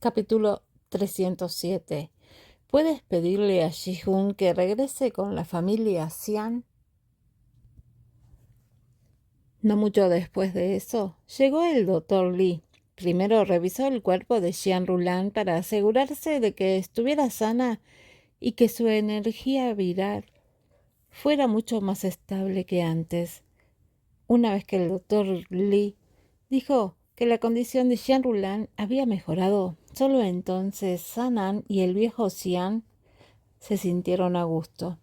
Capítulo 307. ¿Puedes pedirle a Ji-hoon que regrese con la familia Xian? No mucho después de eso, llegó el doctor Lee. Primero revisó el cuerpo de Xian Rulan para asegurarse de que estuviera sana y que su energía viral fuera mucho más estable que antes. Una vez que el doctor Lee dijo que la condición de Xian Rulan había mejorado, solo entonces Sanan y el viejo Xian se sintieron a gusto.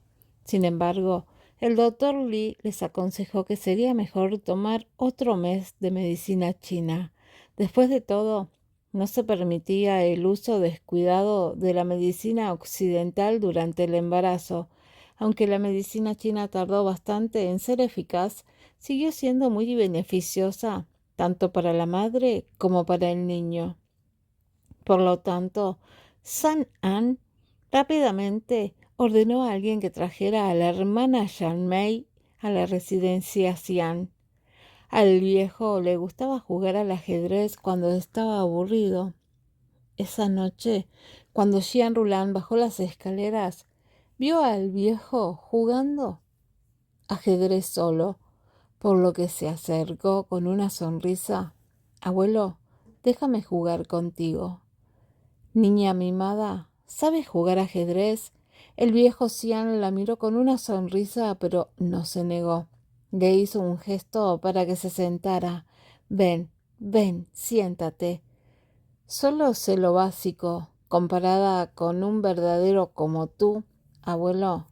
Sin embargo, el doctor Lee les aconsejó que sería mejor tomar otro mes de medicina china. Después de todo, no se permitía el uso descuidado de la medicina occidental durante el embarazo. Aunque la medicina china tardó bastante en ser eficaz, siguió siendo muy beneficiosa tanto para la madre como para el niño. Por lo tanto, San An rápidamente ordenó a alguien que trajera a la hermana Yan Mei a la residencia Xian. Al viejo le gustaba jugar al ajedrez cuando estaba aburrido. Esa noche, cuando Xian Rulan bajó las escaleras, vio al viejo jugando ajedrez solo, por lo que se acercó con una sonrisa. «Abuelo, déjame jugar contigo». «Niña mimada, ¿sabes jugar ajedrez?» El viejo Xian la miró con una sonrisa, pero no se negó. Le hizo un gesto para que se sentara. «Ven, ven, siéntate. Solo sé lo básico. Comparada con un verdadero como tú, abuelo,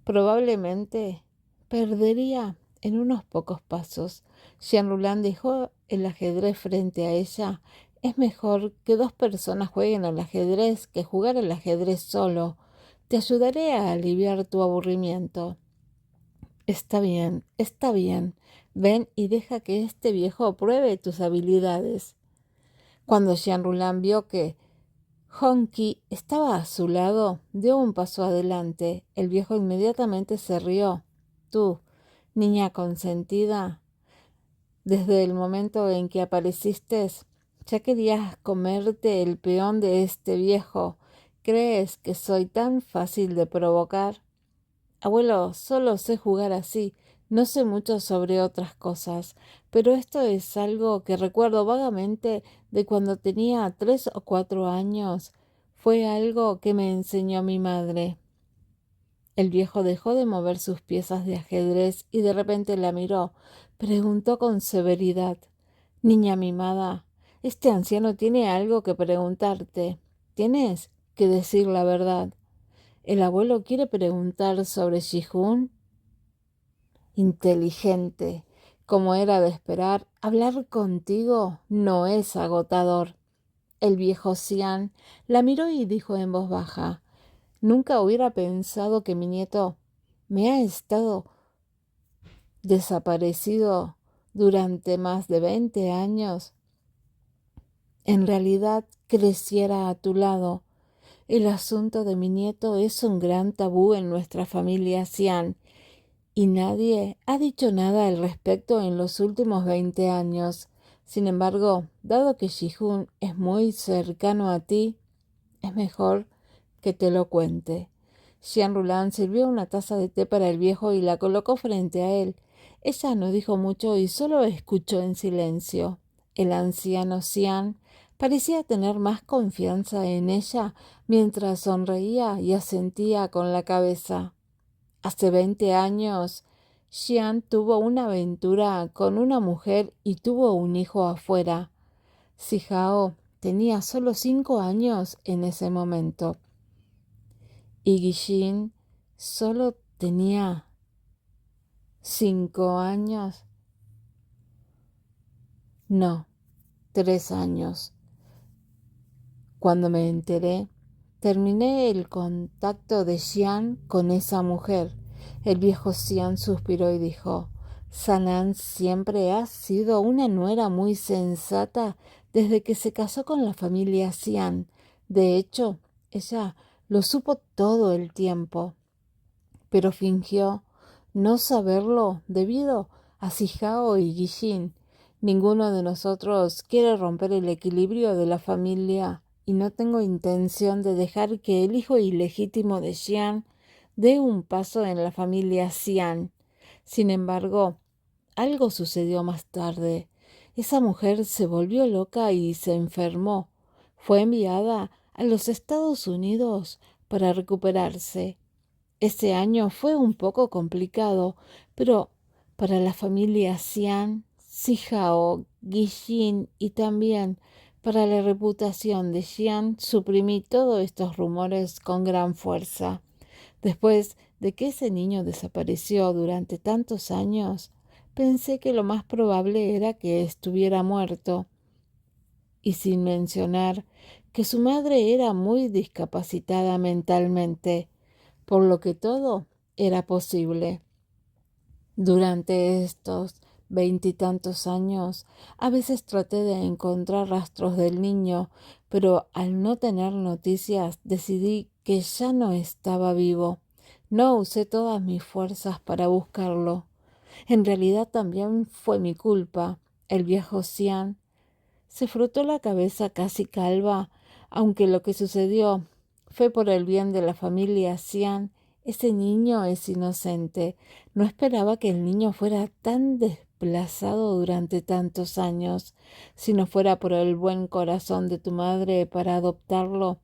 probablemente perdería en unos pocos pasos». Xian Rulan dejó el ajedrez frente a ella. «Es mejor que dos personas jueguen al ajedrez que jugar al ajedrez solo. Te ayudaré a aliviar tu aburrimiento». Está bien, está bien. Ven y deja que este viejo pruebe tus habilidades». Cuando Xian Rulan vio que Honky estaba a su lado, dio un paso adelante. El viejo inmediatamente se rió. «Tú, niña consentida, desde el momento en que apareciste, ya querías comerte el peón de este viejo. ¿Crees que soy tan fácil de provocar?» «Abuelo, solo sé jugar así. No sé mucho sobre otras cosas, pero esto es algo que recuerdo vagamente de cuando tenía 3 o 4 años. Fue algo que me enseñó mi madre». El viejo dejó de mover sus piezas de ajedrez y de repente la miró. Preguntó con severidad: «Niña mimada, este anciano tiene algo que preguntarte. Tienes que decir la verdad. ¿El abuelo quiere preguntar sobre Ji-hoon?» «Inteligente, como era de esperar, hablar contigo no es agotador». El viejo Xian la miró y dijo en voz baja: «Nunca hubiera pensado que mi nieto me ha estado desaparecido durante más de 20 años. En realidad creciera a tu lado. El asunto de mi nieto es un gran tabú en nuestra familia Xian y nadie ha dicho nada al respecto en los últimos 20 años. Sin embargo, dado que Ji-hoon es muy cercano a ti, es mejor que te lo cuente». Xian Rulan sirvió una taza de té para el viejo y la colocó frente a él. Ella no dijo mucho y solo escuchó en silencio. El anciano Xian parecía tener más confianza en ella mientras sonreía y asentía con la cabeza. Hace 20 años, Xian tuvo una aventura con una mujer y tuvo un hijo afuera. Sijao tenía solo 5 años en ese momento. Y Guillín solo tenía 5 años. No, 3 años. Cuando me enteré, terminé el contacto de Xian con esa mujer. El viejo Xian suspiró y dijo: «Sanan siempre ha sido una nuera muy sensata desde que se casó con la familia Xian. De hecho, ella lo supo todo el tiempo, pero fingió no saberlo debido a Sijao y Guillín. Ninguno de nosotros quiere romper el equilibrio de la familia y no tengo intención de dejar que el hijo ilegítimo de Xian dé un paso en la familia Xian. Sin embargo, algo sucedió más tarde. Esa mujer se volvió loca y se enfermó. Fue enviada a los Estados Unidos para recuperarse. Ese año fue un poco complicado, pero para la familia Xian, Sijao, Guillin y también para la reputación de Xian, suprimí todos estos rumores con gran fuerza. Después de que ese niño desapareció durante tantos años, pensé que lo más probable era que estuviera muerto, y sin mencionar que su madre era muy discapacitada mentalmente, por lo que todo era posible. Durante estos veintitantos años, a veces traté de encontrar rastros del niño, pero al no tener noticias decidí que ya no estaba vivo. No usé todas mis fuerzas para buscarlo. En realidad también fue mi culpa. El viejo Cian se frotó la cabeza casi calva, aunque lo que sucedió fue por el bien de la familia Cian. Ese niño es inocente. No esperaba que el niño fuera tan desplazado durante tantos años. Si no fuera por el buen corazón de tu madre para adoptarlo,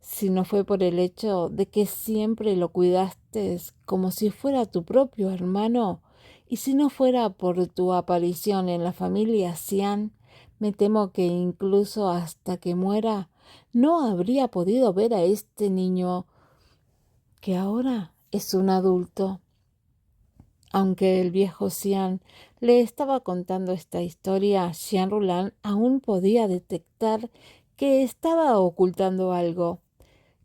si no fue por el hecho de que siempre lo cuidaste como si fuera tu propio hermano, y si no fuera por tu aparición en la familia Cian, me temo que incluso hasta que muera no habría podido ver a este niño que ahora es un adulto. Aunque el viejo Xian le estaba contando esta historia, Xian Rulan aún podía detectar que estaba ocultando algo.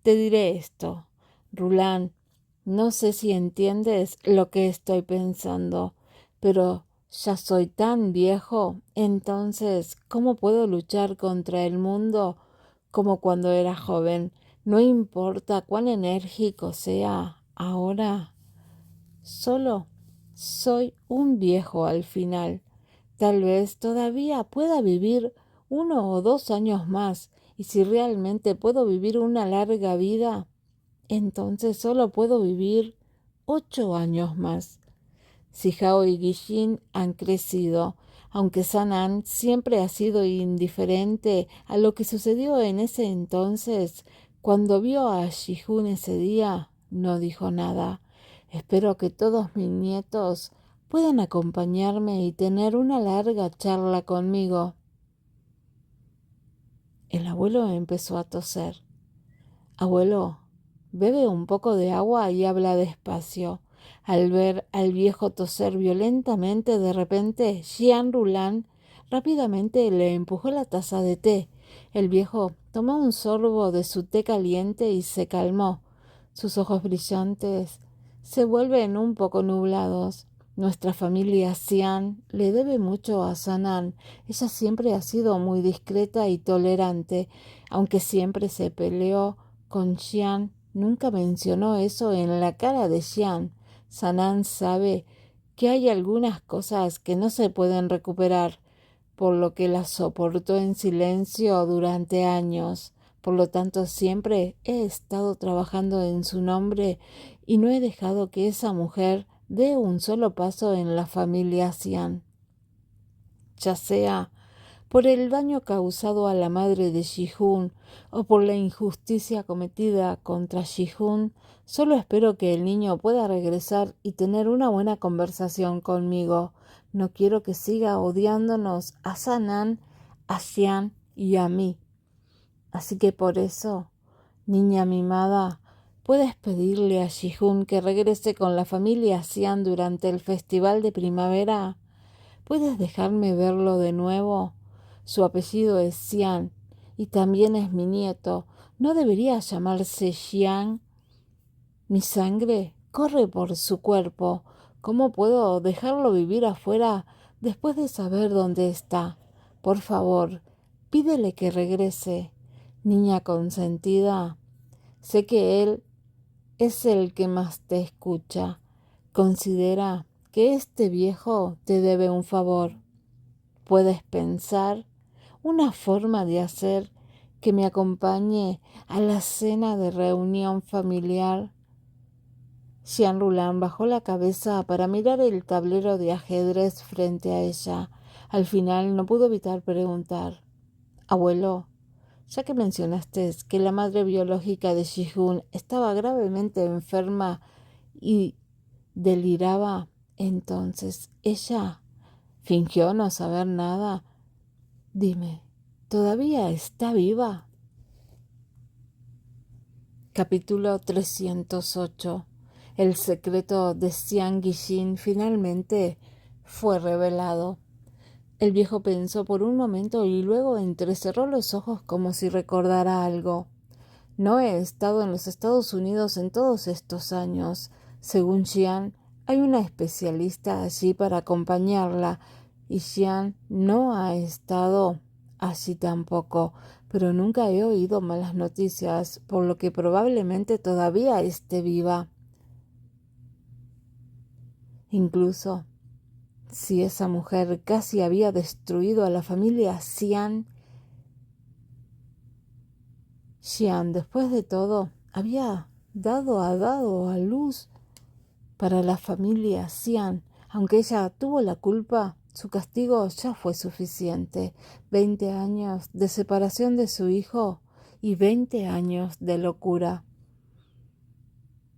Te diré esto, Rulan, no sé si entiendes lo que estoy pensando, pero ya soy tan viejo, entonces, ¿cómo puedo luchar contra el mundo como cuando era joven? No importa cuán enérgico sea ahora, solo soy un viejo al final. Tal vez todavía pueda vivir 1 o 2 años más, y si realmente puedo vivir una larga vida, entonces solo puedo vivir 8 años más. Sijao y Guillin han crecido, aunque Sanan siempre ha sido indiferente a lo que sucedió en ese entonces. Cuando vio a Shihun ese día, no dijo nada. Espero que todos mis nietos puedan acompañarme y tener una larga charla conmigo. El abuelo empezó a toser. Abuelo, bebe un poco de agua y habla despacio. Al ver al viejo toser violentamente, de repente, Jean Rulan rápidamente le empujó la taza de té. El viejo tomó un sorbo de su té caliente y se calmó. Sus ojos brillantes se vuelven un poco nublados. Nuestra familia Xian le debe mucho a Sanan. Ella siempre ha sido muy discreta y tolerante, aunque siempre se peleó con Xian. Nunca mencionó eso en la cara de Xian. Sanan sabe que hay algunas cosas que no se pueden recuperar, por lo que las soportó en silencio durante años. Por lo tanto, siempre he estado trabajando en su nombre y no he dejado que esa mujer dé un solo paso en la familia Xian, ya sea por el daño causado a la madre de Shihun o por la injusticia cometida contra Shihun. Solo espero que el niño pueda regresar y tener una buena conversación conmigo. No quiero que siga odiándonos a Sanan, a Xian y a mí. Así que por eso, niña mimada, puedes pedirle a Shihun que regrese con la familia Xian durante el festival de primavera. ¿Puedes dejarme verlo de nuevo? Su apellido es Xian y también es mi nieto. ¿No debería llamarse Xian? Mi sangre corre por su cuerpo. ¿Cómo puedo dejarlo vivir afuera después de saber dónde está? Por favor, pídele que regrese. Niña consentida, sé que él es el que más te escucha. Considera que este viejo te debe un favor. ¿Puedes pensar una forma de hacer que me acompañe a la cena de reunión familiar? Jean Roulin bajó la cabeza para mirar el tablero de ajedrez frente a ella. Al final no pudo evitar preguntar: «Abuelo, ya que mencionaste que la madre biológica de Ji-Hoon estaba gravemente enferma y deliraba, entonces ella fingió no saber nada. Dime, ¿todavía está viva?» Capítulo 308. El secreto de Xiang Guixin finalmente fue revelado. El viejo pensó por un momento y luego entrecerró los ojos como si recordara algo. «No he estado en los Estados Unidos en todos estos años. Según Xian, hay una especialista allí para acompañarla, y Xian no ha estado allí tampoco, pero nunca he oído malas noticias, por lo que probablemente todavía esté viva. Incluso si esa mujer casi había destruido a la familia Xian, después de todo, había dado a luz para la familia Xian. Aunque ella tuvo la culpa, su castigo ya fue suficiente. 20 años de separación de su hijo y 20 años de locura.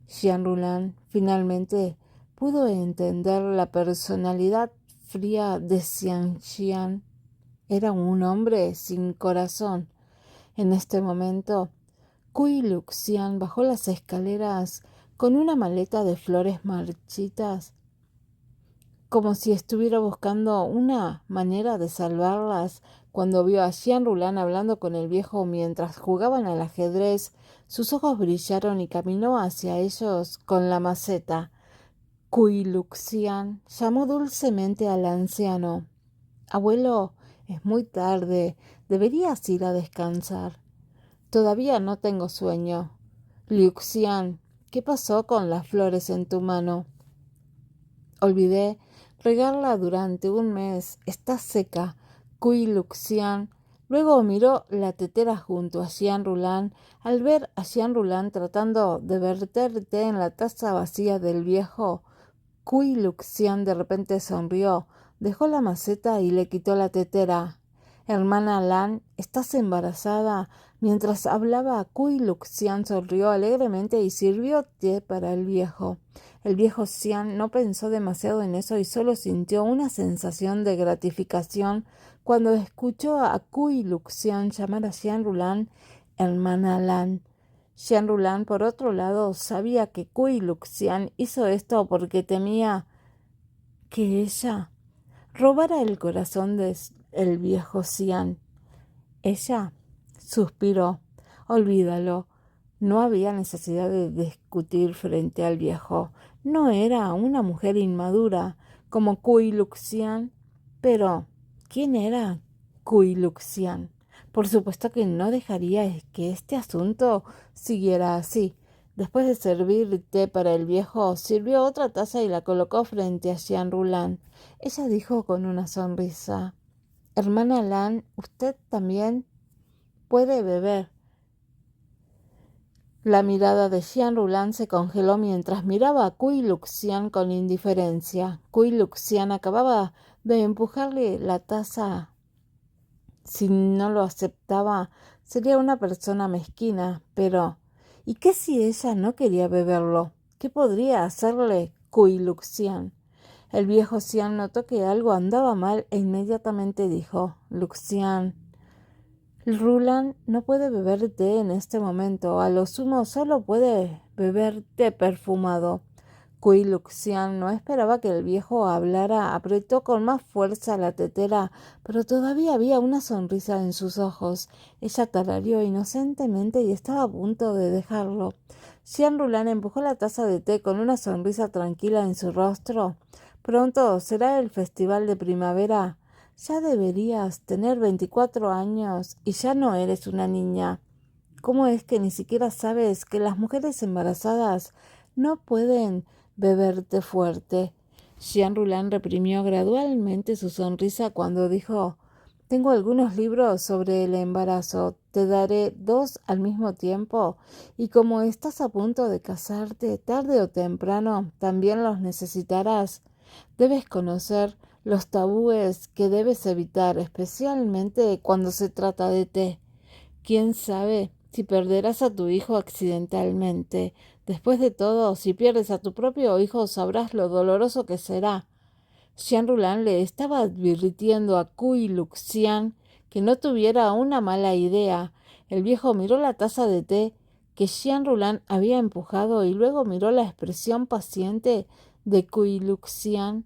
Jean Roulin finalmente pudo entender la personalidad fría de Xian. Era un hombre sin corazón. En este momento, Cui Luxian bajó las escaleras con una maleta de flores marchitas, como si estuviera buscando una manera de salvarlas. Cuando vio a Jean Roulin hablando con el viejo mientras jugaban al ajedrez, sus ojos brillaron y caminó hacia ellos con la maceta. Cui Luxian llamó dulcemente al anciano. «Abuelo, es muy tarde. Deberías ir a descansar». «Todavía no tengo sueño». «Luxian, ¿qué pasó con las flores en tu mano?» «Olvidé regarla durante un mes. Está seca». Cui Luxian luego miró la tetera junto a Jean Roulin. Al ver a Jean Roulin tratando de verter té en la taza vacía del viejo, Cui Luxian de repente sonrió, dejó la maceta y le quitó la tetera. «Hermana Lan, ¿estás embarazada?» Mientras hablaba, Cui Luxian sonrió alegremente y sirvió té para el viejo. El viejo Xian no pensó demasiado en eso y solo sintió una sensación de gratificación cuando escuchó a Cui Luxian llamar a Jean Roulin «hermana Lan». Jean Roulin, por otro lado, sabía que Cui Luxian hizo esto porque temía que ella robara el corazón del viejo Xian. Ella suspiró. «Olvídalo». No había necesidad de discutir frente al viejo. No era una mujer inmadura como Cui Luxian. Pero, ¿quién era Cui Luxian? Por supuesto que no dejaría que este asunto siguiera así. Después de servir té para el viejo, sirvió otra taza y la colocó frente a Jean Roulin. Ella dijo con una sonrisa: «Hermana Lan, usted también puede beber». La mirada de Jean Roulin se congeló mientras miraba a Cui Luxian con indiferencia. Cui Luxian acababa de empujarle la taza. Si no lo aceptaba, sería una persona mezquina. Pero, ¿y qué si ella no quería beberlo? ¿Qué podría hacerle Cui Luxian? El viejo Xian notó que algo andaba mal e inmediatamente dijo: «Luxian, Roulin no puede beber té en este momento. A lo sumo solo puede beber té perfumado». Cui Luxian no esperaba que el viejo hablara. Apretó con más fuerza la tetera, pero todavía había una sonrisa en sus ojos. Ella tarareó inocentemente y estaba a punto de dejarlo. Jean Roulin empujó la taza de té con una sonrisa tranquila en su rostro. «Pronto será el festival de primavera. Ya deberías tener 24 años y ya no eres una niña. ¿Cómo es que ni siquiera sabes que las mujeres embarazadas no pueden beber té fuerte?» Xian Rulan reprimió gradualmente su sonrisa cuando dijo: «Tengo algunos libros sobre el embarazo. Te daré 2 al mismo tiempo. Y como estás a punto de casarte, tarde o temprano también los necesitarás. Debes conocer los tabúes que debes evitar, especialmente cuando se trata de té. ¿Quién sabe si perderás a tu hijo accidentalmente? Después de todo, si pierdes a tu propio hijo, sabrás lo doloroso que será». Xian Rulan le estaba advirtiendo a Cui Luxian que no tuviera una mala idea. El viejo miró la taza de té que Xian Rulan había empujado y luego miró la expresión paciente de Cui Luxian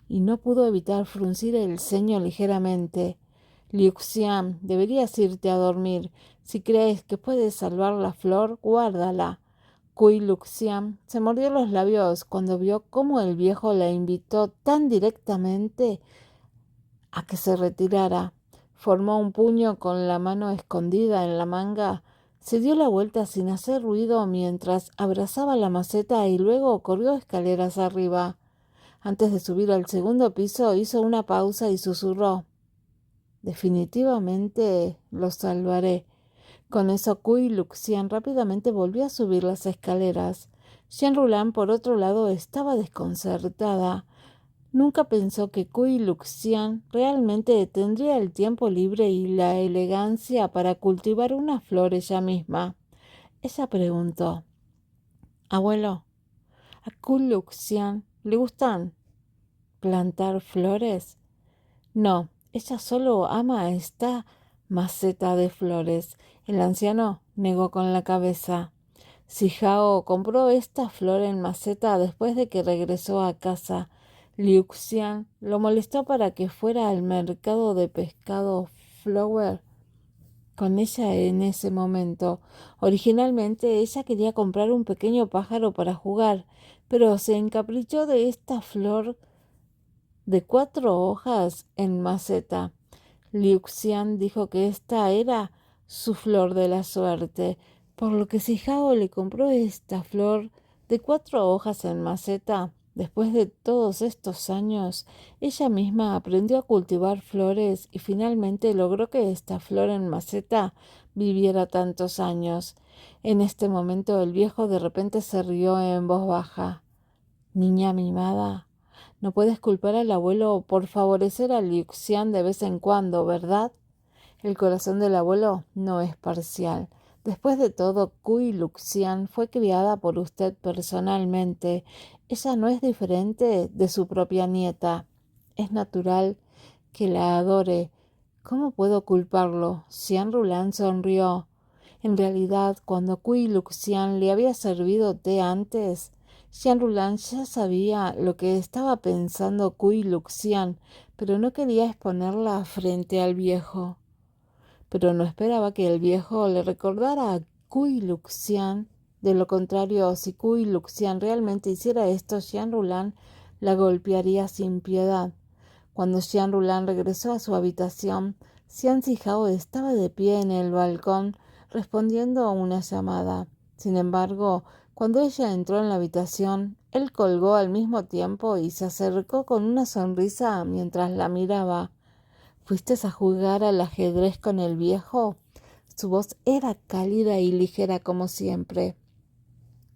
y no pudo evitar fruncir el ceño ligeramente. «Liuxian, deberías irte a dormir. Si crees que puedes salvar la flor, guárdala». Cui Luxian se mordió los labios cuando vio cómo el viejo la invitó tan directamente a que se retirara. Formó un puño con la mano escondida en la manga, se dio la vuelta sin hacer ruido mientras abrazaba la maceta y luego corrió escaleras arriba. Antes de subir al segundo piso hizo una pausa y susurró: «Definitivamente lo salvaré». Con eso Cui Luxian rápidamente volvió a subir las escaleras. Xian Rulan, por otro lado, estaba desconcertada. Nunca pensó que Cui Luxian realmente tendría el tiempo libre y la elegancia para cultivar una flor ella misma. Ella preguntó: «Abuelo, ¿a Cui Luxian le gustan plantar flores?» «No, ella solo ama esta maceta de flores». El anciano negó con la cabeza. Si Hao compró esta flor en maceta después de que regresó a casa. Liuxian lo molestó para que fuera al mercado de pescado Flower con ella en ese momento. Originalmente ella quería comprar un pequeño pájaro para jugar, pero se encaprichó de esta flor de 4 hojas en maceta. Liuxian dijo que esta era su flor de la suerte, por lo que si Hao le compró esta flor de 4 hojas en maceta, después de todos estos años, ella misma aprendió a cultivar flores y finalmente logró que esta flor en maceta viviera tantos años. En este momento el viejo de repente se rió en voz baja. «Niña mimada, no puedes culpar al abuelo por favorecer a Liuxian de vez en cuando, ¿verdad? El corazón del abuelo no es parcial. Después de todo, Cui Luxian fue criada por usted personalmente. Ella no es diferente de su propia nieta. Es natural que la adore. ¿Cómo puedo culparlo?» Xian Rulan sonrió. En realidad, cuando Cui Luxian le había servido té antes, Xian Rulan ya sabía lo que estaba pensando Cui Luxian, pero no quería exponerla frente al viejo. Pero no esperaba que el viejo le recordara a Cui Luxian. De lo contrario, si Cui Luxian realmente hiciera esto, Xian Rulan la golpearía sin piedad. Cuando Xian Rulan regresó a su habitación, Xian Zihao estaba de pie en el balcón respondiendo a una llamada. Sin embargo, cuando ella entró en la habitación, él colgó al mismo tiempo y se acercó con una sonrisa mientras la miraba. «¿Fuiste a jugar al ajedrez con el viejo?» Su voz era cálida y ligera como siempre.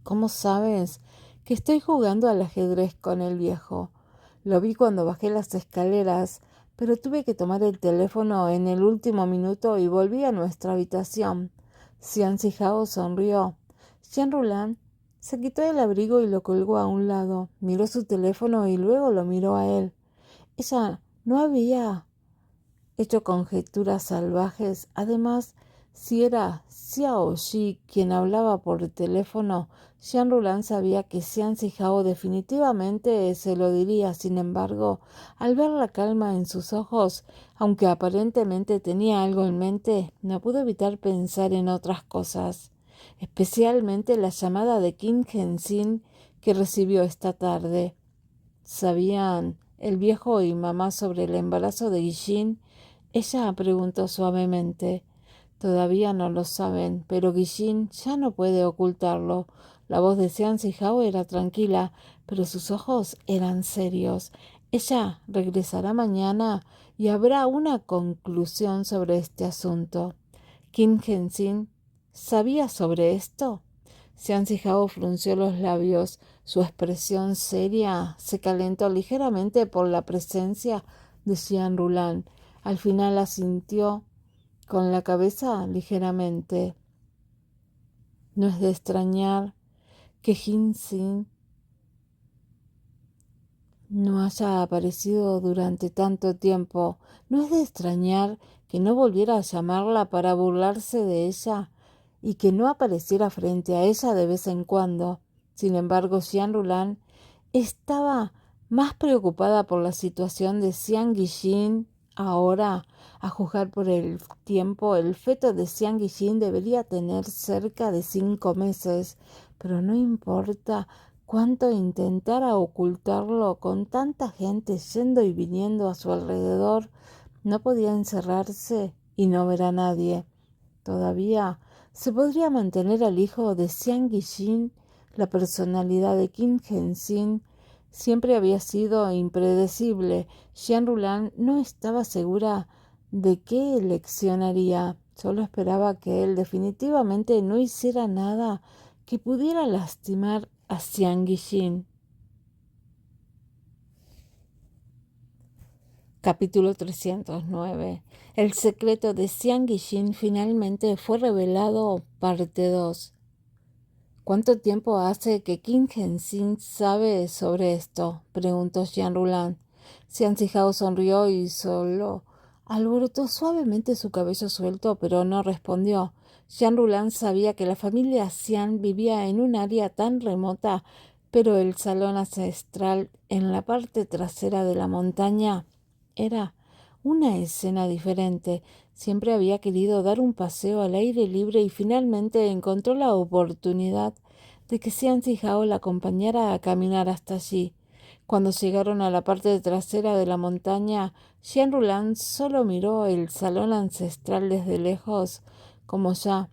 «¿Cómo sabes que estoy jugando al ajedrez con el viejo?» «Lo vi cuando bajé las escaleras, pero tuve que tomar el teléfono en el último minuto y volví a nuestra habitación». Xian Zihao sonrió. Xian Rulan se quitó el abrigo y lo colgó a un lado. Miró su teléfono y luego lo miró a él. Ella no había hecho conjeturas salvajes. Además, si era Xiao Shi quien hablaba por teléfono, Xian Rulan sabía que Xian Zihao definitivamente se lo diría. Sin embargo, al ver la calma en sus ojos, aunque aparentemente tenía algo en mente, no pudo evitar pensar en otras cosas, especialmente la llamada de Kim Hensin que recibió esta tarde. ¿Sabían el viejo y mamá sobre el embarazo de Guillín? Ella preguntó suavemente. «Todavía no lo saben, pero Guillín ya no puede ocultarlo». La voz de Xian Zihao era tranquila, pero sus ojos eran serios. Ella regresará mañana y habrá una conclusión sobre este asunto. Kim Henshin sabía sobre esto. Xian Zhihao frunció los labios. Su expresión seria se calentó ligeramente por la presencia de Xian Rulan. Al final asintió con la cabeza ligeramente. No es de extrañar que Henshin no haya aparecido durante tanto tiempo. No es de extrañar que no volviera a llamarla para burlarse de ella y que no apareciera frente a ella de vez en cuando. Sin embargo, Xian Rulan estaba más preocupada por la situación de Xiang Guilin. Ahora, a juzgar por el tiempo, el feto de Xiang Guilin debería tener cerca de 5 meses, pero no importa cuánto intentara ocultarlo con tanta gente yendo y viniendo a su alrededor, no podía encerrarse y no ver a nadie. Todavía se podría mantener al hijo de Xiang Guilin. La personalidad de Kim Henshin siempre había sido impredecible. Xian Rulan no estaba segura de qué elección haría. Solo esperaba que él definitivamente no hiciera nada que pudiera lastimar a Xiang Guilin. Capítulo 309. El secreto de Xiang Guilin finalmente fue revelado, parte 2. ¿Cuánto tiempo hace que Kim Henshin sabe sobre esto?, preguntó Xian Rulan. Xian Zhihao sonrió y solo alborotó suavemente su cabello suelto, pero no respondió. Xian Rulan sabía que la familia Xian vivía en un área tan remota, pero el salón ancestral en la parte trasera de la montaña era una escena diferente. Siempre había querido dar un paseo al aire libre y finalmente encontró la oportunidad de que Xian Zhihao la acompañara a caminar hasta allí. Cuando llegaron a la parte trasera de la montaña, Xian Rulan solo miró el salón ancestral desde lejos. Como ya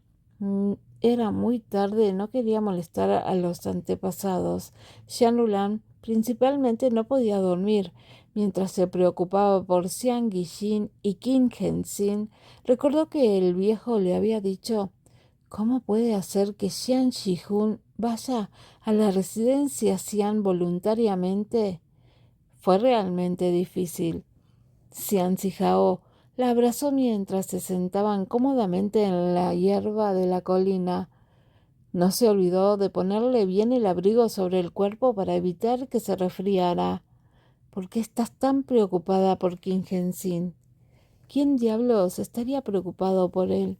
era muy tarde, no quería molestar a los antepasados. Xian Rulan principalmente no podía dormir. Mientras se preocupaba por Xiang Guilin y Kim Henshin, recordó que el viejo le había dicho: ¿cómo puede hacer que Xian Shihun vaya a la residencia Xian voluntariamente? Fue realmente difícil. Xian Zhihao la abrazó mientras se sentaban cómodamente en la hierba de la colina. No se olvidó de ponerle bien el abrigo sobre el cuerpo para evitar que se resfriara. ¿Por qué estás tan preocupada por Kim Henshin? ¿Quién diablos estaría preocupado por él?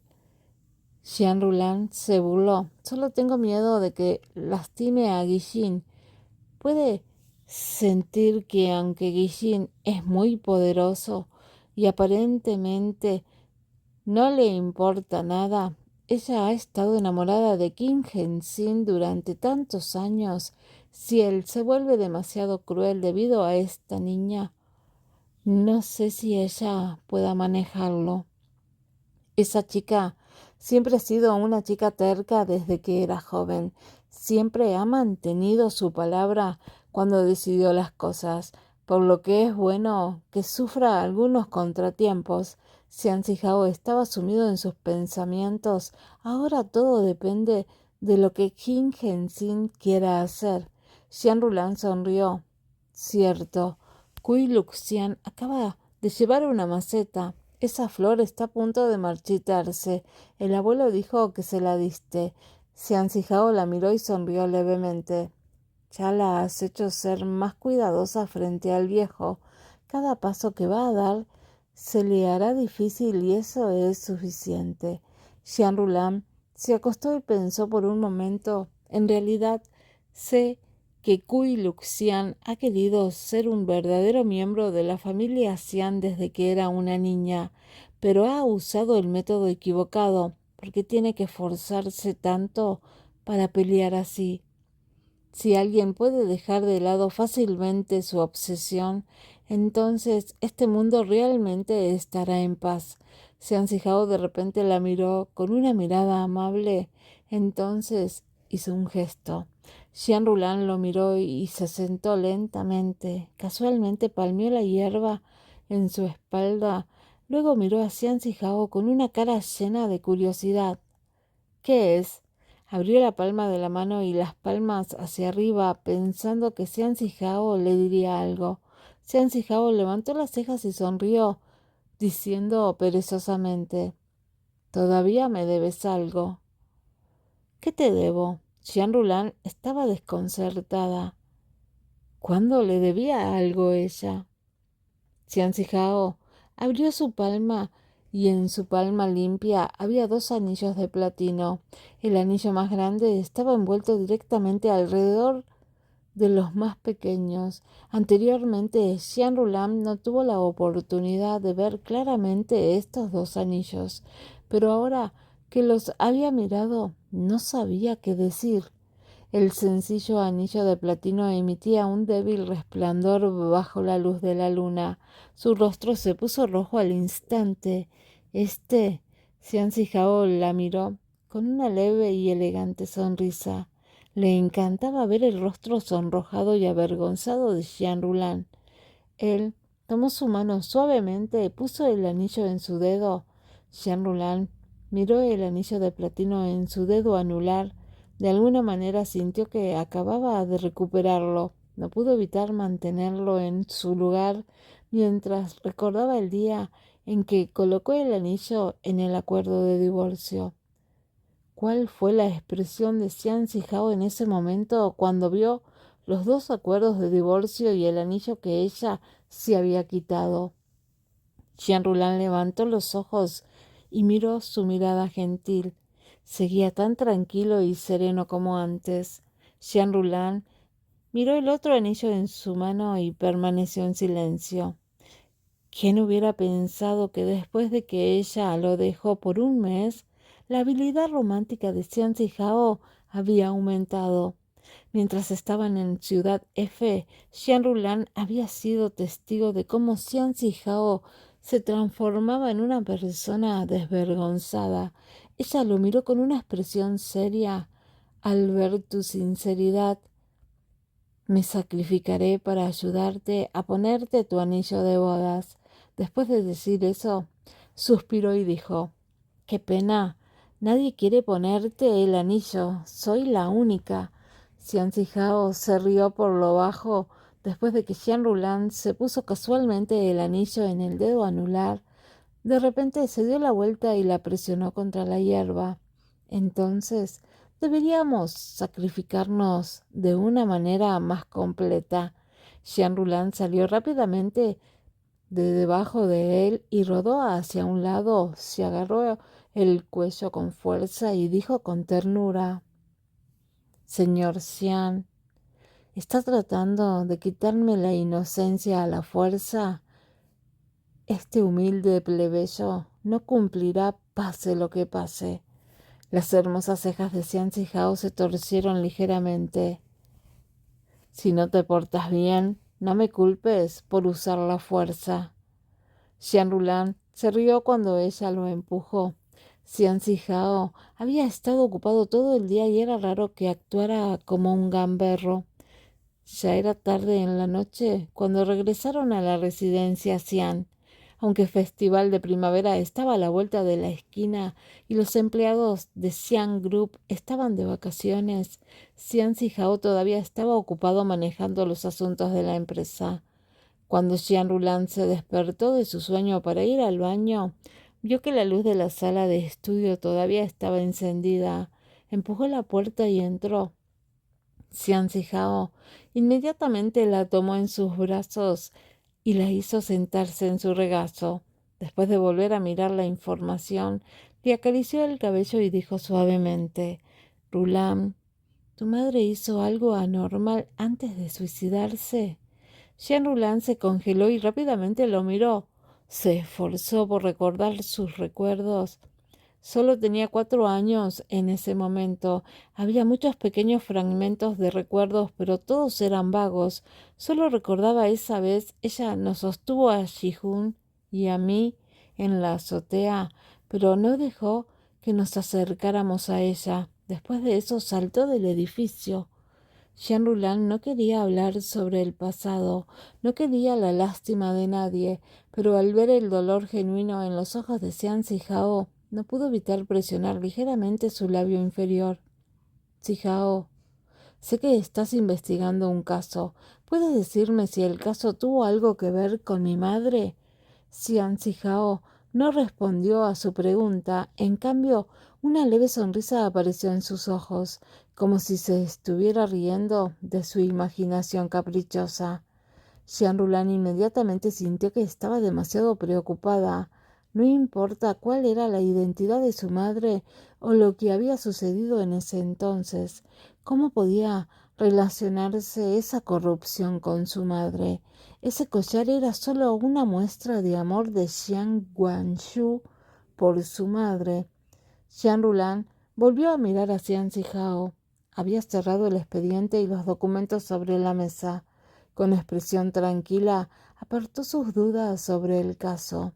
Xian Rulan se burló. Solo tengo miedo de que lastime a Guilin. Puede sentir que aunque Guilin es muy poderoso y aparentemente no le importa nada, ella ha estado enamorada de Kim Henshin durante tantos años. Si él se vuelve demasiado cruel debido a esta niña, no sé si ella pueda manejarlo. Esa chica siempre ha sido una chica terca desde que era joven. Siempre ha mantenido su palabra cuando decidió las cosas, por lo que es bueno que sufra algunos contratiempos. Xian Zhihao estaba sumido en sus pensamientos. Ahora todo depende de lo que Kim Henshin quiera hacer. Xian Rulan sonrió. Cierto, Kui Luxian acaba de llevar una maceta. Esa flor está a punto de marchitarse. El abuelo dijo que se la diste. Xian Zhihao la miró y sonrió levemente. Ya la has hecho ser más cuidadosa frente al viejo. Cada paso que va a dar se le hará difícil y eso es suficiente. Xian Rulan se acostó y pensó por un momento. En realidad, sé que Kui Luxian ha querido ser un verdadero miembro de la familia Xian desde que era una niña, pero ha usado el método equivocado, porque tiene que esforzarse tanto para pelear así. Si alguien puede dejar de lado fácilmente su obsesión, entonces este mundo realmente estará en paz. Xian Zhihao de repente la miró con una mirada amable. Entonces hizo un gesto. Jean Roulin lo miró y se sentó lentamente. Casualmente palmeó la hierba en su espalda. Luego miró a Xian Zhihao con una cara llena de curiosidad. ¿Qué es? Abrió la palma de la mano y las palmas hacia arriba, pensando que Xian Zhihao le diría algo. Xian Zhihao levantó las cejas y sonrió, diciendo perezosamente: «Todavía me debes algo». «¿Qué te debo?» Jean Roulin estaba desconcertada. ¿Cuándo le debía algo ella? Xian Zhihao abrió su palma y en su palma limpia había 2 anillos de platino. El anillo más grande estaba envuelto directamente alrededor de los más pequeños. Anteriormente, Jean Roulin no tuvo la oportunidad de ver claramente estos 2 anillos, pero ahora que los había mirado, no sabía qué decir. El sencillo anillo de platino emitía un débil resplandor bajo la luz de la luna. Su rostro se puso rojo al instante. Xian Zhihao la miró con una leve y elegante sonrisa. Le encantaba ver el rostro sonrojado y avergonzado de Jean Roulin. Él tomó su mano suavemente y puso el anillo en su dedo. Jean Roulin miró el anillo de platino en su dedo anular. De alguna manera sintió que acababa de recuperarlo. No pudo evitar mantenerlo en su lugar mientras recordaba el día en que colocó el anillo en el acuerdo de divorcio. ¿Cuál fue la expresión de Xian Zhihao en ese momento cuando vio los 2 acuerdos de divorcio y el anillo que ella se había quitado? Jean Roulin levantó los ojos y miró su mirada gentil. Seguía tan tranquilo y sereno como antes. Jean Roulin miró el otro anillo en su mano y permaneció en silencio. ¿Quién hubiera pensado que después de que ella lo dejó por un mes, la habilidad romántica de Xian Zhihao había aumentado? Mientras estaban en Ciudad F, Jean Roulin había sido testigo de cómo Xian Zhihao se transformaba en una persona desvergonzada. Ella lo miró con una expresión seria. Al ver tu sinceridad, me sacrificaré para ayudarte a ponerte tu anillo de bodas. Después de decir eso, suspiró y dijo: «Qué pena, nadie quiere ponerte el anillo, soy la única». Xian Zhihao se rió por lo bajo después de que Jean Roulin se puso casualmente el anillo en el dedo anular. De repente se dio la vuelta y la presionó contra la hierba. «Entonces, deberíamos sacrificarnos de una manera más completa». Jean Roulin salió rápidamente de debajo de él y rodó hacia un lado. Se agarró el cuello con fuerza y dijo con ternura: «Señor Xian, ¿está tratando de quitarme la inocencia a la fuerza? Este humilde plebeyo no cumplirá pase lo que pase». Las hermosas cejas de Xian Zhihao se torcieron ligeramente. «Si no te portas bien, no me culpes por usar la fuerza». Jean Roulin se rió cuando ella lo empujó. Xian Zhihao había estado ocupado todo el día y era raro que actuara como un gamberro. Ya era tarde en la noche cuando regresaron a la residencia Xian. Aunque el festival de primavera estaba a la vuelta de la esquina y los empleados de Xian Group estaban de vacaciones, Xian Zhihao todavía estaba ocupado manejando los asuntos de la empresa. Cuando Jean Roulin se despertó de su sueño para ir al baño, vio que la luz de la sala de estudio todavía estaba encendida. Empujó la puerta y entró. Xian Zhihao inmediatamente la tomó en sus brazos y la hizo sentarse en su regazo. Después de volver a mirar la información, le acarició el cabello y dijo suavemente: «Roulin, ¿tu madre hizo algo anormal antes de suicidarse?». Jean Roulin se congeló y rápidamente lo miró. Se esforzó por recordar sus recuerdos. Solo tenía 4 años en ese momento. Había muchos pequeños fragmentos de recuerdos, pero todos eran vagos. Solo recordaba esa vez ella nos sostuvo a Ji-hoon y a mí en la azotea, pero no dejó que nos acercáramos a ella. Después de eso saltó del edificio. Jean Roulin no quería hablar sobre el pasado, no quería la lástima de nadie, pero al ver el dolor genuino en los ojos de Xian Zihao, no pudo evitar presionar ligeramente su labio inferior. Zihao, sé que estás investigando un caso. ¿Puedes decirme si el caso tuvo algo que ver con mi madre? Xian Zihao no respondió a su pregunta. En cambio, una leve sonrisa apareció en sus ojos, como si se estuviera riendo de su imaginación caprichosa. Jean Roulin inmediatamente sintió que estaba demasiado preocupada. No importa cuál era la identidad de su madre o lo que había sucedido en ese entonces, ¿cómo podía relacionarse esa corrupción con su madre? Ese collar era solo una muestra de amor de Jiang Guangxu por su madre. Jean Roulin volvió a mirar a Xian Zihao. Había cerrado el expediente y los documentos sobre la mesa. Con expresión tranquila, apartó sus dudas sobre el caso.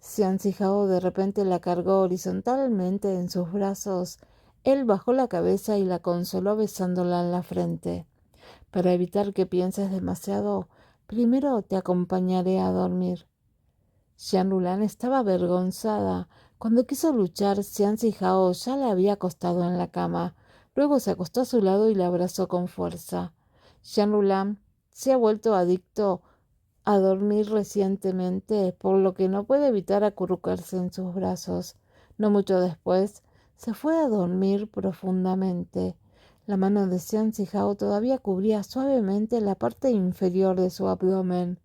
Xian Zihao de repente la cargó horizontalmente en sus brazos. Él bajó la cabeza y la consoló besándola en la frente. Para evitar que pienses demasiado, primero te acompañaré a dormir. Jean Roulin estaba avergonzada. Cuando quiso luchar, Xian Zihao ya la había acostado en la cama. Luego se acostó a su lado y la abrazó con fuerza. Jean Roulin se ha vuelto adicto a dormir recientemente, por lo que no puede evitar acurrucarse en sus brazos. No mucho después, se fue a dormir profundamente. La mano de Xian Zihao todavía cubría suavemente la parte inferior de su abdomen,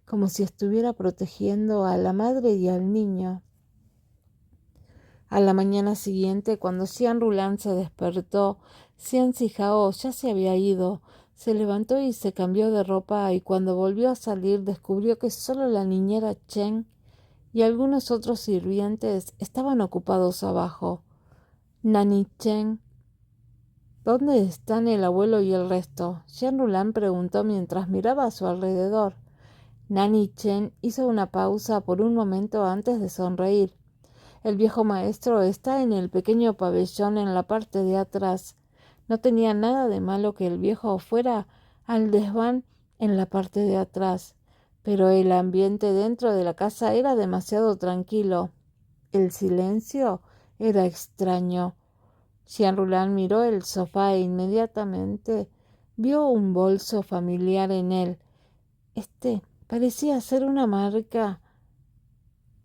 como si estuviera protegiendo a la madre y al niño. A la mañana siguiente, cuando Jean Roulin se despertó, Xian Zihao ya se había ido. Se levantó y se cambió de ropa, y cuando volvió a salir descubrió que solo la niñera Chen y algunos otros sirvientes estaban ocupados abajo. Nani Chen, ¿dónde están el abuelo y el resto? Jean Roulin preguntó mientras miraba a su alrededor. Nani Chen hizo una pausa por un momento antes de sonreír. El viejo maestro está en el pequeño pabellón en la parte de atrás. No tenía nada de malo que el viejo fuera al desván en la parte de atrás, pero el ambiente dentro de la casa era demasiado tranquilo. El silencio era extraño. Jean Roulin miró el sofá e inmediatamente vio un bolso familiar en él. Este parecía ser una marca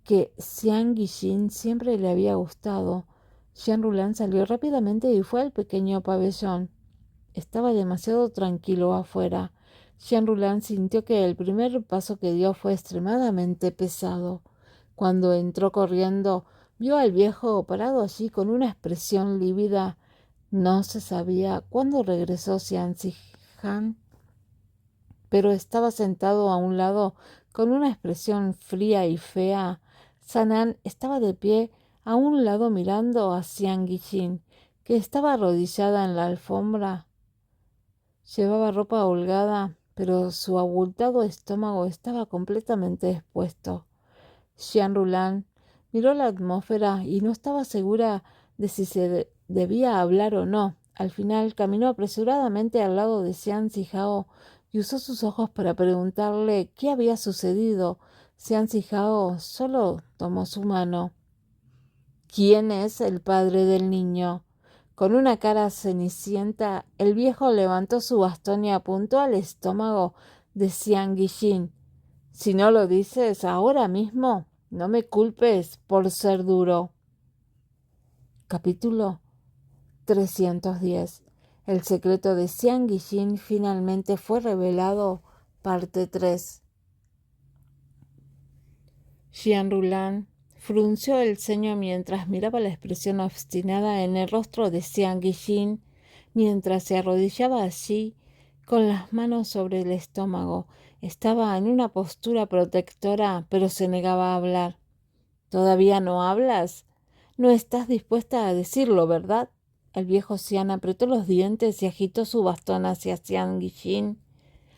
que Xiang Guixin siempre le había gustado. Jean Roulin salió rápidamente y fue al pequeño pabellón. Estaba demasiado tranquilo afuera. Jean Roulin sintió que el primer paso que dio fue extremadamente pesado. Cuando entró corriendo, vio al viejo parado allí con una expresión lívida. No se sabía cuándo regresó Xian Zihan, pero estaba sentado a un lado con una expresión fría y fea. Sanan estaba de pie a un lado mirando a Xiang Guixin, que estaba arrodillada en la alfombra. Llevaba ropa holgada, pero su abultado estómago estaba completamente expuesto. Jean Roulin miró la atmósfera y no estaba segura de si se debía hablar o no. Al final caminó apresuradamente al lado de Xian Zihao y usó sus ojos para preguntarle qué había sucedido. Xian Zihao solo tomó su mano. ¿Quién es el padre del niño? Con una cara cenicienta, el viejo levantó su bastón y apuntó al estómago de Xiang Guixin. Si no lo dices ahora mismo, no me culpes por ser duro. Capítulo 310. El secreto de Xiang Guixin finalmente fue revelado. Parte 3. Jean Roulin frunció el ceño mientras miraba la expresión obstinada en el rostro de Xiang Guixin, mientras se arrodillaba allí con las manos sobre el estómago. Estaba en una postura protectora, pero se negaba a hablar. ¿Todavía no hablas? No estás dispuesta a decirlo, ¿verdad? El viejo Xian apretó los dientes y agitó su bastón hacia Xiang Guixin.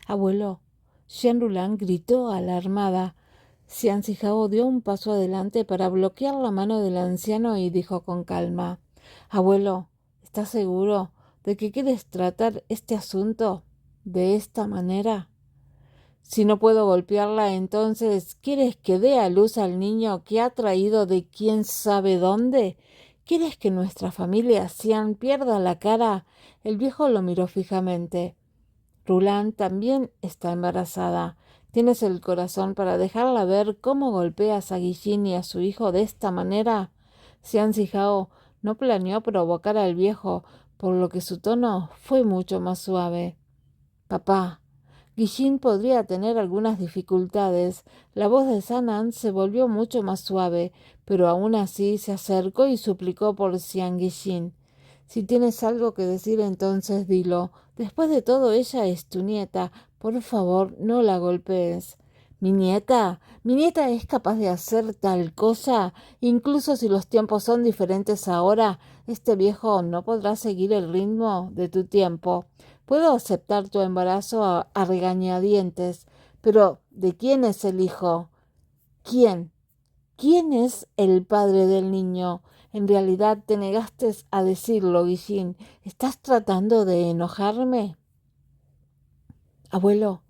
Abuelo, Jean Roulin gritó alarmada. Xian Zihao dio un paso adelante para bloquear la mano del anciano y dijo con calma: Abuelo, ¿estás seguro de que quieres tratar este asunto de esta manera? Si no puedo golpearla, entonces, ¿quieres que dé a luz al niño que ha traído de quién sabe dónde? ¿Quieres que nuestra familia Xian pierda la cara? El viejo lo miró fijamente. Rulán también está embarazada. ¿Tienes el corazón para dejarla ver cómo golpeas a Guillín y a su hijo de esta manera? Xian Zihao no planeó provocar al viejo, por lo que su tono fue mucho más suave. Papá, Guillín podría tener algunas dificultades. La voz de Sanan se volvió mucho más suave, pero aún así se acercó y suplicó por Xian Guillín. Si tienes algo que decir, entonces dilo. Después de todo, ella es tu nieta. Por favor, no la golpees. ¿Mi nieta? ¿Mi nieta es capaz de hacer tal cosa? Incluso si los tiempos son diferentes ahora, este viejo no podrá seguir el ritmo de tu tiempo. Puedo aceptar tu embarazo a regañadientes, pero ¿de quién es el hijo? ¿Quién? ¿Quién es el padre del niño? En realidad te negaste a decirlo, Guillín. ¿Estás tratando de enojarme? Abuelo,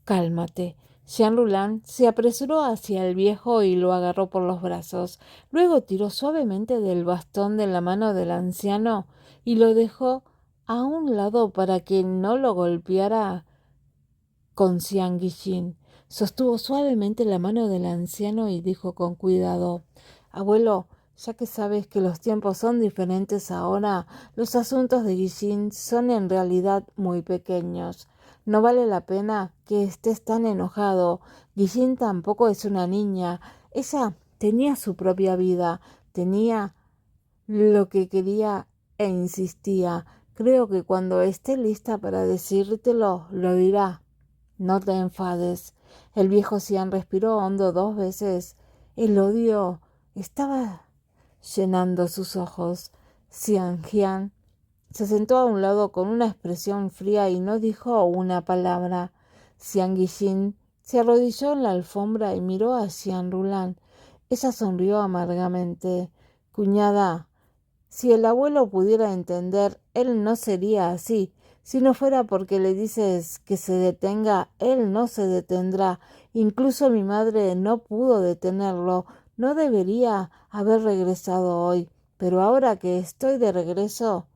cálmate. Jean Roulin se apresuró hacia el viejo y lo agarró por los brazos. Luego tiró suavemente del bastón de la mano del anciano y lo dejó a un lado para que no lo golpeara con Xian Guillín. Sostuvo suavemente la mano del anciano y dijo con cuidado: Abuelo, ya que sabes que los tiempos son diferentes ahora, los asuntos de Guillín son en realidad muy pequeños. No vale la pena que estés tan enojado. Guillín tampoco es una niña. Ella tenía su propia vida, tenía lo que quería e insistía. Creo que cuando esté lista para decírtelo, lo dirá. No te enfades. El viejo Xian respiró hondo 2 veces. El odio estaba llenando sus ojos. Xian Jian se sentó a un lado con una expresión fría y no dijo una palabra. Xian Guillín se arrodilló en la alfombra y miró a Xian Rulan. Ella sonrió amargamente. Cuñada, si el abuelo pudiera entender, él no sería así. Si no fuera porque le dices que se detenga, él no se detendrá. Incluso mi madre no pudo detenerlo. No debería haber regresado hoy. Pero ahora que estoy de regreso,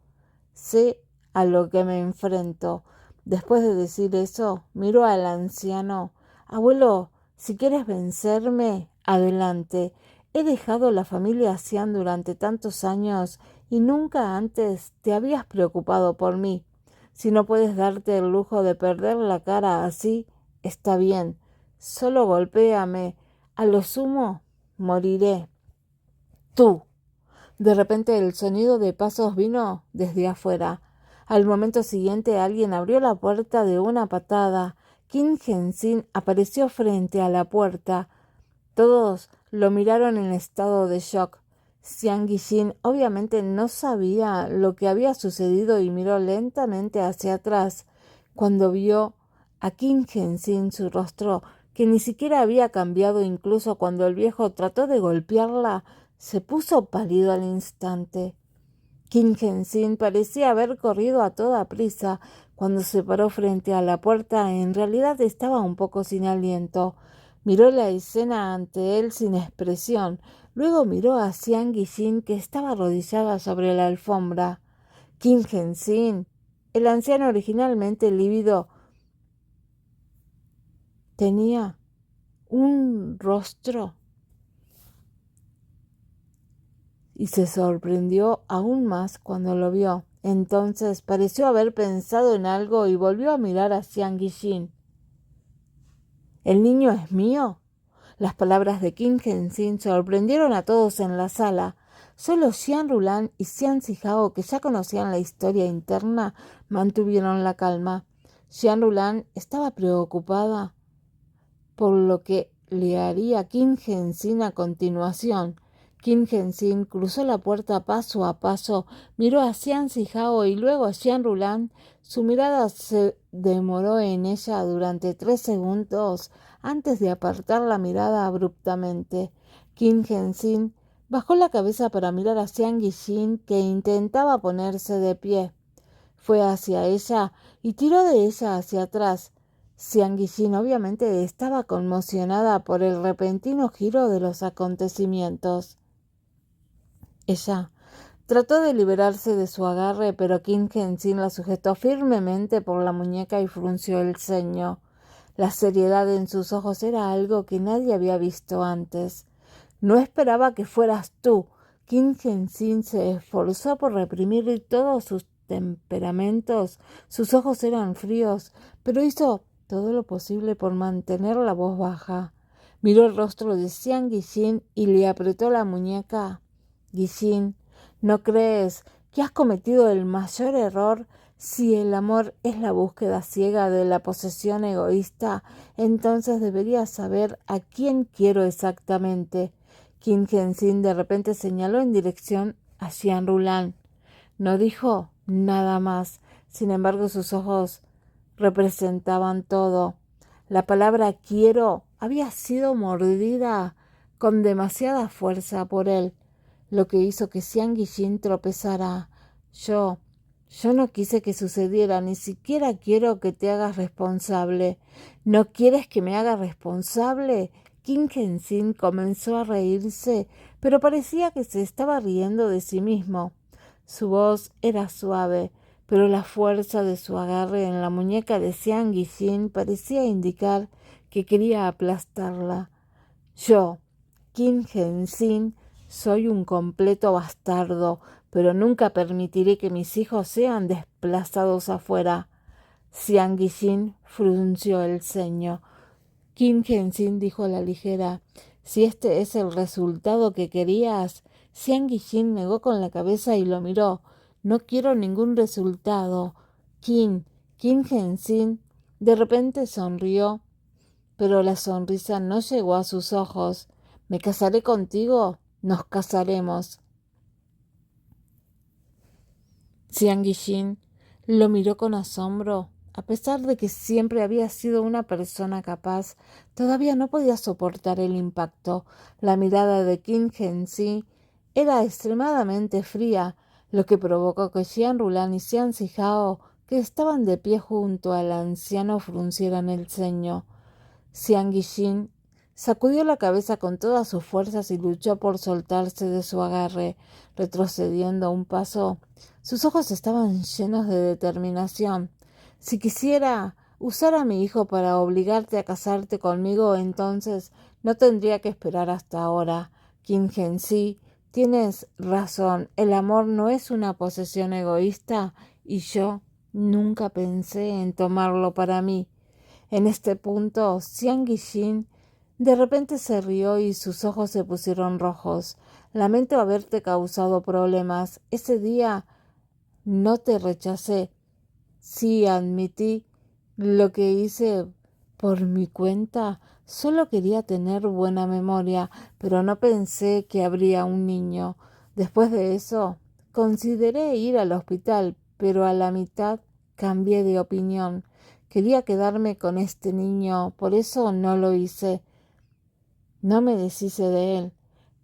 sé a lo que me enfrento. Después de decir eso, miró al anciano. Abuelo, si quieres vencerme, adelante. He dejado la familia Xian durante tantos años y nunca antes te habías preocupado por mí. Si no puedes darte el lujo de perder la cara así, está bien. Solo golpéame. A lo sumo, moriré. Tú. De repente el sonido de pasos vino desde afuera. Al momento siguiente alguien abrió la puerta de una patada. Qin Henzin apareció frente a la puerta. Todos lo miraron en estado de shock. Xian Guillín obviamente no sabía lo que había sucedido y miró lentamente hacia atrás. Cuando vio a Qin Henzin, su rostro, que ni siquiera había cambiado incluso cuando el viejo trató de golpearla, se puso pálido al instante. Qin Henzin parecía haber corrido a toda prisa. Cuando se paró frente a la puerta, en realidad estaba un poco sin aliento. Miró la escena ante él sin expresión. Luego miró a Xian Guillín, que estaba arrodillada sobre la alfombra. Qin Henzin, el anciano originalmente lívido, tenía un rostro y se sorprendió aún más cuando lo vio. Entonces pareció haber pensado en algo y volvió a mirar a Xian Guillín. ¿El niño es mío? Las palabras de Qin Henzin sorprendieron a todos en la sala. Solo Xian Rulan y Xian Zihao, que ya conocían la historia interna, mantuvieron la calma. Xian Rulan estaba preocupada por lo que le haría Qin Henzin a continuación. Qin Henzin cruzó la puerta paso a paso, miró a Xian Zihao y luego a Xian Rulan. Su mirada se demoró en ella durante 3 segundos antes de apartar la mirada abruptamente. Qin Henzin Bajó la cabeza para mirar a Xiang Yixin, que intentaba ponerse de pie. Fue hacia ella y tiró de ella hacia atrás. Xiang Yixin obviamente estaba conmocionada por el repentino giro de los acontecimientos. Ella trató de liberarse de su agarre, pero Qin Henzin la sujetó firmemente por la muñeca y frunció el ceño. La seriedad en sus ojos era algo que nadie había visto antes. No esperaba que fueras tú. Qin Henzin se esforzó por reprimir todos sus temperamentos. Sus ojos eran fríos, pero hizo todo lo posible por mantener la voz baja. Miró el rostro de Xiang Yixin y le apretó la muñeca. Yixin, ¿no crees que has cometido el mayor error? Si el amor es la búsqueda ciega de la posesión egoísta, entonces deberías saber a quién quiero exactamente. Qin Henzin de repente señaló en dirección a Xian Rulan. No dijo nada más. Sin embargo, sus ojos representaban todo. La palabra quiero había sido mordida con demasiada fuerza por él, lo que hizo que Xiang Yixin tropezara. Yo no quise que sucediera, ni siquiera quiero que te hagas responsable. ¿No quieres que me haga responsable? Qin Henzin comenzó a reírse, pero parecía que se estaba riendo de sí mismo. Su voz era suave, pero la fuerza de su agarre en la muñeca de Xiang Yixin parecía indicar que quería aplastarla. Yo, Qin Henzin, soy un completo bastardo, pero nunca permitiré que mis hijos sean desplazados afuera. Xiang Yixin frunció el ceño. Qin Henzin dijo a la ligera: si este es el resultado que querías. Xiang Yixin negó con la cabeza y lo miró. No quiero ningún resultado. Qin Henzin de repente sonrió, pero la sonrisa no llegó a sus ojos. ¿Me casaré contigo? Nos casaremos. Xiang Yixin lo miró con asombro. A pesar de que siempre había sido una persona capaz, todavía no podía soportar el impacto. La mirada de Qin Henzin era extremadamente fría, lo que provocó que Xian Rulan y Xian Zihao, que estaban de pie junto al anciano, fruncieran el ceño. Xiang Yixin sacudió la cabeza con todas sus fuerzas y luchó por soltarse de su agarre, retrocediendo un paso. Sus ojos estaban llenos de determinación. Si quisiera usar a mi hijo para obligarte a casarte conmigo, entonces no tendría que esperar hasta ahora. Qin Henzin, tienes razón. El amor no es una posesión egoísta y yo nunca pensé en tomarlo para mí. En este punto, Xiang Yixin de repente se rió y sus ojos se pusieron rojos. Lamento haberte causado problemas. Ese día no te rechacé. Sí, admití lo que hice por mi cuenta. Solo quería tener buena memoria, pero no pensé que habría un niño. Después de eso, consideré ir al hospital, pero a la mitad cambié de opinión. Quería quedarme con este niño, por eso no lo hice. No me deshice de él,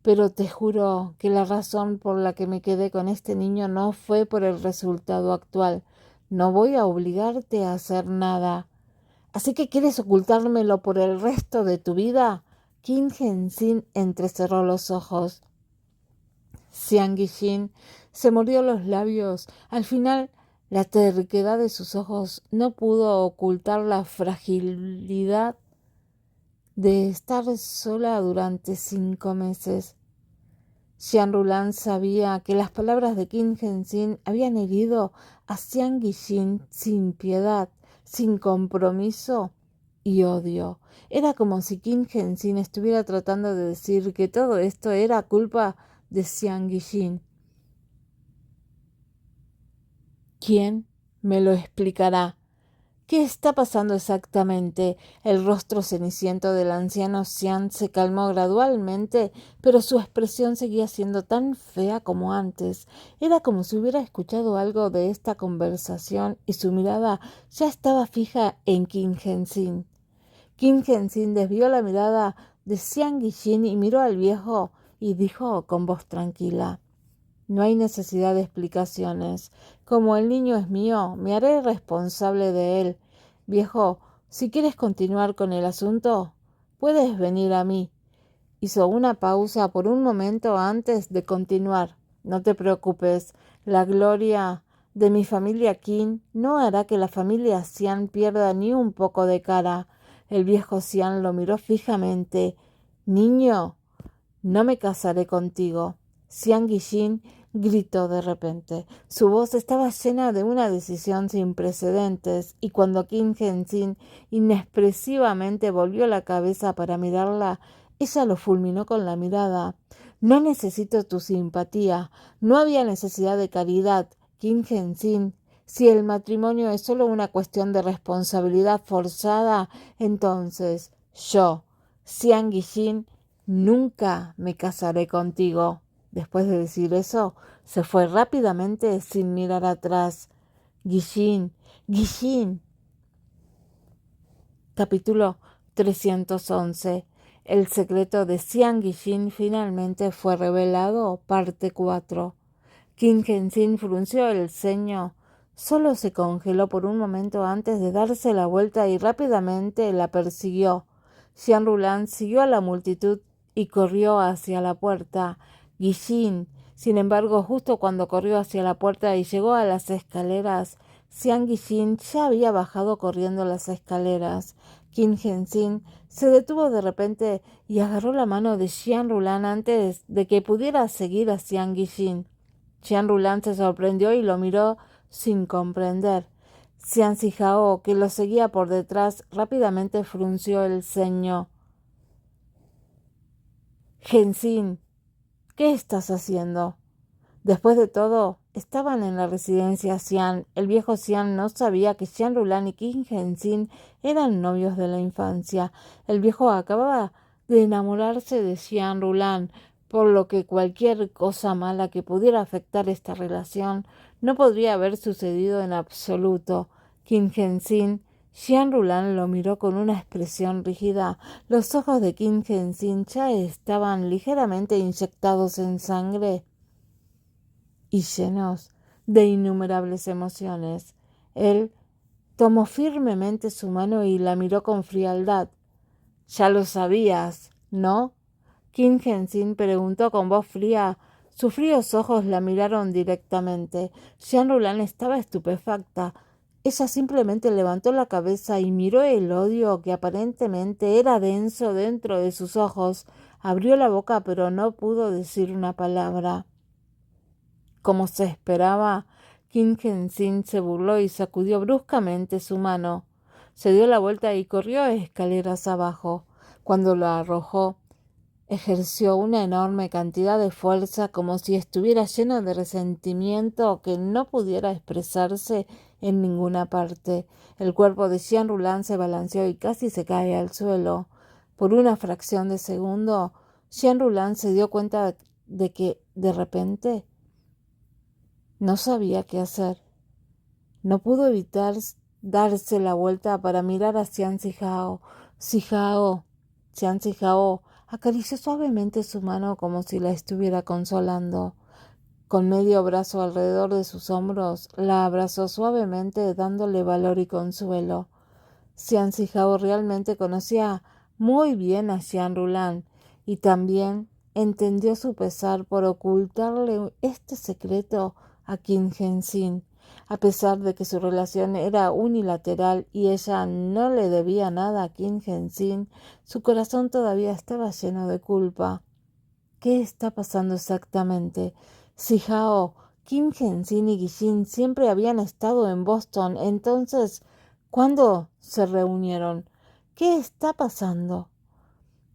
pero te juro que la razón por la que me quedé con este niño no fue por el resultado actual. No voy a obligarte a hacer nada. ¿Así que quieres ocultármelo por el resto de tu vida? Qin Henzin entrecerró los ojos. Xiang Yixin se mordió los labios. Al final, la terquedad de sus ojos no pudo ocultar la fragilidad de estar sola durante 5 meses. Xian Rulan sabía que las palabras de Qin Henzin habían herido a Xiang Yixin sin piedad, sin compromiso y odio. Era como si Qin Henzin estuviera tratando de decir que todo esto era culpa de Xiang Yixin. ¿Quién me lo explicará? ¿Qué está pasando exactamente? El rostro ceniciento del anciano Xian se calmó gradualmente, pero su expresión seguía siendo tan fea como antes. Era como si hubiera escuchado algo de esta conversación y su mirada ya estaba fija en Qin Henzin. Qin Henzin desvió la mirada de Xiang Yixin y miró al viejo y dijo con voz tranquila: no hay necesidad de explicaciones. Como el niño es mío, me haré responsable de él. Viejo, si quieres continuar con el asunto, puedes venir a mí. Hizo una pausa por un momento antes de continuar. No te preocupes, la gloria de mi familia King no hará que la familia Xian pierda ni un poco de cara. El viejo Xian lo miró fijamente. Niño, no me casaré contigo. Xian Guilin gritó de repente. Su voz estaba llena de una decisión sin precedentes, y cuando Qin Henzin inexpresivamente volvió la cabeza para mirarla, ella lo fulminó con la mirada. No necesito tu simpatía. No había necesidad de caridad, Qin Henzin. Si el matrimonio es solo una cuestión de responsabilidad forzada, entonces yo, Xian Guilin, nunca me casaré contigo. Después de decir eso, se fue rápidamente sin mirar atrás. Guillín, Guillín. Capítulo 311. El secreto de Xian Guillín finalmente fue revelado, parte 4. Qin Henzin frunció el ceño. Solo se congeló por un momento antes de darse la vuelta y rápidamente la persiguió. Xian Rulan siguió a la multitud y corrió hacia la puerta. Guillín, sin embargo, justo cuando corrió hacia la puerta y llegó a las escaleras, Xian Guillín ya había bajado corriendo las escaleras. Qin Henzin se detuvo de repente y agarró la mano de Xian Rulan antes de que pudiera seguir a Xian Guillín. Xian Rulan se sorprendió y lo miró sin comprender. Xian Zihao, que lo seguía por detrás, rápidamente frunció el ceño. Henzin, ¿qué estás haciendo? Después de todo, estaban en la residencia Xian. El viejo Xian no sabía que Xian Rulan y Qin Henzin eran novios de la infancia. El viejo acababa de enamorarse de Xian Rulan, por lo que cualquier cosa mala que pudiera afectar esta relación no podría haber sucedido en absoluto. Qin Henzin, Xian Rulan lo miró con una expresión rígida. Los ojos de Qin Henzin ya estaban ligeramente inyectados en sangre y llenos de innumerables emociones. Él tomó firmemente su mano y la miró con frialdad. «Ya lo sabías, ¿no?», Qin Henzin preguntó con voz fría. Sus fríos ojos la miraron directamente. Xian Rulan estaba estupefacta. Ella simplemente levantó la cabeza y miró el odio que aparentemente era denso dentro de sus ojos. Abrió la boca, pero no pudo decir una palabra. Como se esperaba, Qin Henzin se burló y sacudió bruscamente su mano. Se dio la vuelta y corrió escaleras abajo. Cuando lo arrojó, ejerció una enorme cantidad de fuerza, como si estuviera lleno de resentimiento que no pudiera expresarse en ninguna parte. El cuerpo de Xian Rulan se balanceó y casi se cae al suelo. Por una fracción de segundo, Xian Rulan se dio cuenta de que, de repente, no sabía qué hacer. No pudo evitar darse la vuelta para mirar a Xian Zihao. Xian Zihao acarició suavemente su mano como si la estuviera consolando. Con medio brazo alrededor de sus hombros, la abrazó suavemente, dándole valor y consuelo. Xian Zihao realmente conocía muy bien a Xian Rulan y también entendió su pesar por ocultarle este secreto a Qin Henzin. A pesar de que su relación era unilateral y ella no le debía nada a Qin Henzin, su corazón todavía estaba lleno de culpa. ¿Qué está pasando exactamente? Zihao, Qin Henzin y Guillín siempre habían estado en Boston. Entonces, ¿cuándo se reunieron? ¿Qué está pasando?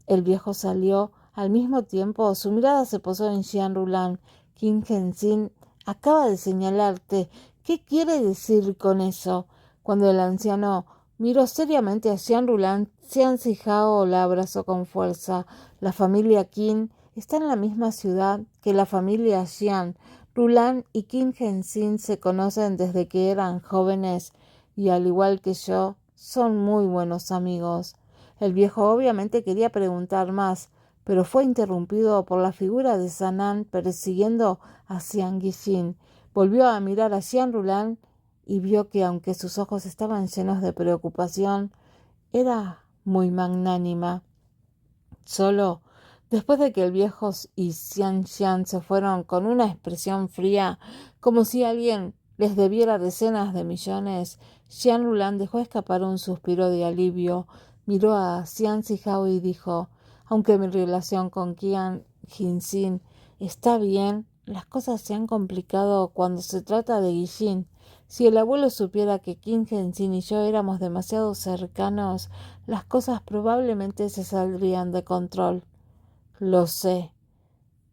El viejo salió. Al mismo tiempo, su mirada se posó en Xian Rulan. Qin Henzin acaba de señalarte. ¿Qué quiere decir con eso? Cuando el anciano miró seriamente a Xian Rulan, Xian Zihao la abrazó con fuerza. La familia Qin está en la misma ciudad que la familia Xian. Rulan y Qin Henzin se conocen desde que eran jóvenes y, al igual que yo, son muy buenos amigos. El viejo obviamente quería preguntar más, pero fue interrumpido por la figura de Sanan persiguiendo a Xian Guillin. Volvió a mirar a Jean Roulin y vio que, aunque sus ojos estaban llenos de preocupación, era muy magnánima. Solo después de que el viejo y Xian Xian se fueron con una expresión fría, como si alguien les debiera decenas de millones, Jean Roulin dejó escapar un suspiro de alivio, miró a Xian Zihao y dijo: aunque mi relación con Qian Jinxin está bien, las cosas se han complicado cuando se trata de Guillin. Si el abuelo supiera que Qin Jinxin y yo éramos demasiado cercanos, las cosas probablemente se saldrían de control. Lo sé.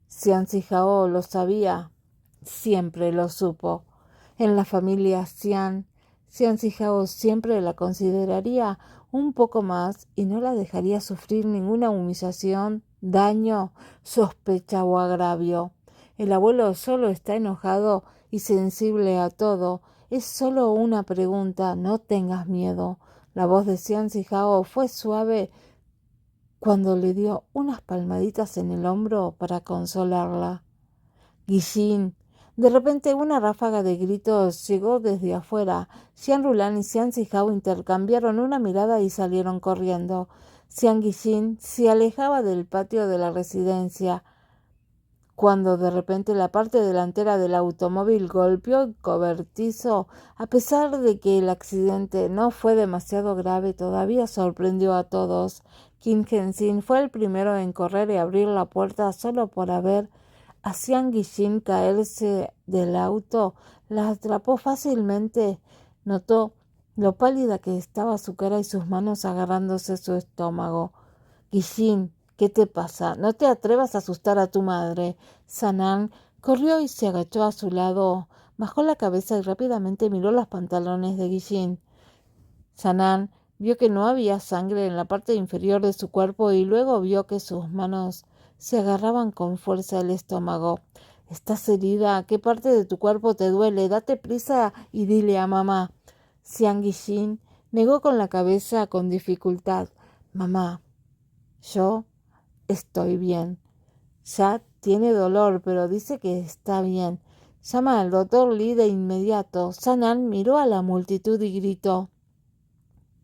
Xian Zihao lo sabía. Siempre lo supo. En la familia Xian Zihao siempre la consideraría un poco más y no la dejaría sufrir ninguna humillación, daño, sospecha o agravio. El abuelo solo está enojado y sensible a todo. Es solo una pregunta, no tengas miedo. La voz de Xian Zihao fue suave cuando le dio unas palmaditas en el hombro para consolarla. Guillin. De repente una ráfaga de gritos llegó desde afuera. Jean Roulin y Xian Zihao intercambiaron una mirada y salieron corriendo. Xian Guillin se alejaba del patio de la residencia cuando de repente la parte delantera del automóvil golpeó el cobertizo. A pesar de que el accidente no fue demasiado grave, todavía sorprendió a todos. Qin Jinxin fue el primero en correr y abrir la puerta solo por ver a Xian Guillin caerse del auto. La atrapó fácilmente. Notó lo pálida que estaba su cara y sus manos agarrándose su estómago. Guillin, ¿qué te pasa? No te atrevas a asustar a tu madre. Sanan corrió y se agachó a su lado. Bajó la cabeza y rápidamente miró los pantalones de Guillin. Sanan vio que no había sangre en la parte inferior de su cuerpo y luego vio que sus manos se agarraban con fuerza al estómago. ¿Estás herida? ¿Qué parte de tu cuerpo te duele? Date prisa y dile a mamá. Xian Guillin negó con la cabeza con dificultad. Mamá, yo estoy bien. Ya tiene dolor, pero dice que está bien. Llama al doctor Li de inmediato. Sanan miró a la multitud y gritó.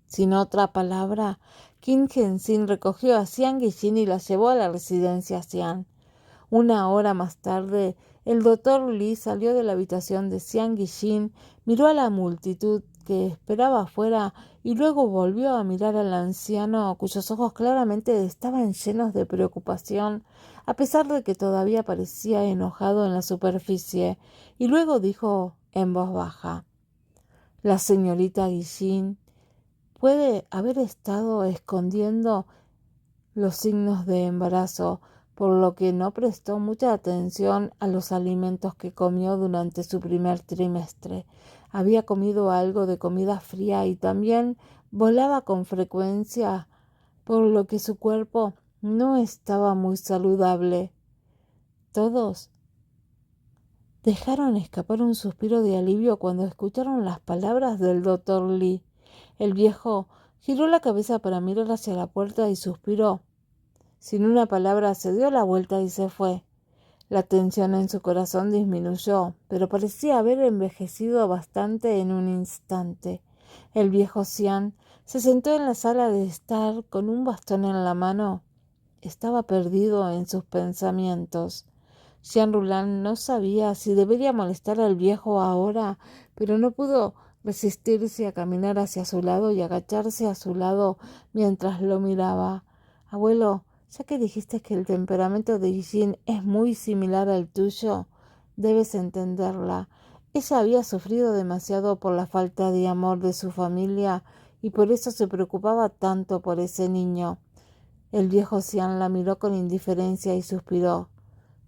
Sin otra palabra, Qin Jinxin recogió a Xian Guillin y la llevó a la residencia Xian. Una hora más tarde, el doctor Li salió de la habitación de Xian Guillin, miró a la multitud que esperaba afuera y luego volvió a mirar al anciano, cuyos ojos claramente estaban llenos de preocupación, a pesar de que todavía parecía enojado en la superficie, y luego dijo en voz baja: la señorita Guillin puede haber estado escondiendo los signos de embarazo, por lo que no prestó mucha atención a los alimentos que comió durante su primer trimestre. Había comido algo de comida fría y también volaba con frecuencia, por lo que su cuerpo no estaba muy saludable. Todos dejaron escapar un suspiro de alivio cuando escucharon las palabras del doctor Li. El viejo giró la cabeza para mirar hacia la puerta y suspiró. Sin una palabra se dio la vuelta y se fue. La tensión en su corazón disminuyó, pero parecía haber envejecido bastante en un instante. El viejo Xian se sentó en la sala de estar con un bastón en la mano. Estaba perdido en sus pensamientos. Jean Roulin no sabía si debería molestar al viejo ahora, pero no pudo resistirse a caminar hacia su lado y agacharse a su lado mientras lo miraba. Abuelo, ya que dijiste que el temperamento de Guillin es muy similar al tuyo, debes entenderla. Ella había sufrido demasiado por la falta de amor de su familia y por eso se preocupaba tanto por ese niño. El viejo Xian la miró con indiferencia y suspiró.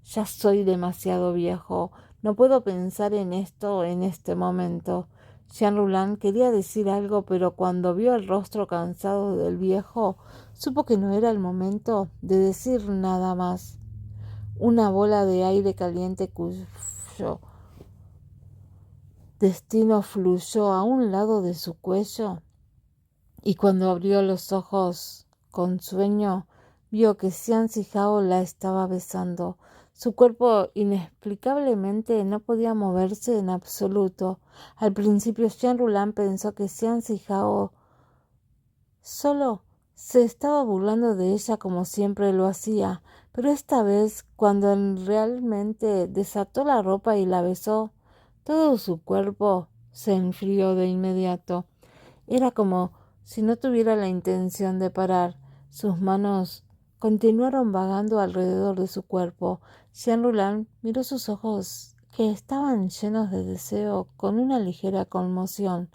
Ya soy demasiado viejo. No puedo pensar en esto en este momento. Jean Roulin quería decir algo, pero cuando vio el rostro cansado del viejo, supo que no era el momento de decir nada más. Una bola de aire caliente cuyo destino fluyó a un lado de su cuello, y cuando abrió los ojos con sueño, vio que Xian Zihao la estaba besando. Su cuerpo inexplicablemente no podía moverse en absoluto. Al principio Xian Rulan pensó que Xian Zihao solo se estaba burlando de ella como siempre lo hacía, pero esta vez, cuando realmente desató la ropa y la besó, todo su cuerpo se enfrió de inmediato. Era como si no tuviera la intención de parar. Sus manos continuaron vagando alrededor de su cuerpo. Xian Rulan miró sus ojos, que estaban llenos de deseo, con una ligera conmoción.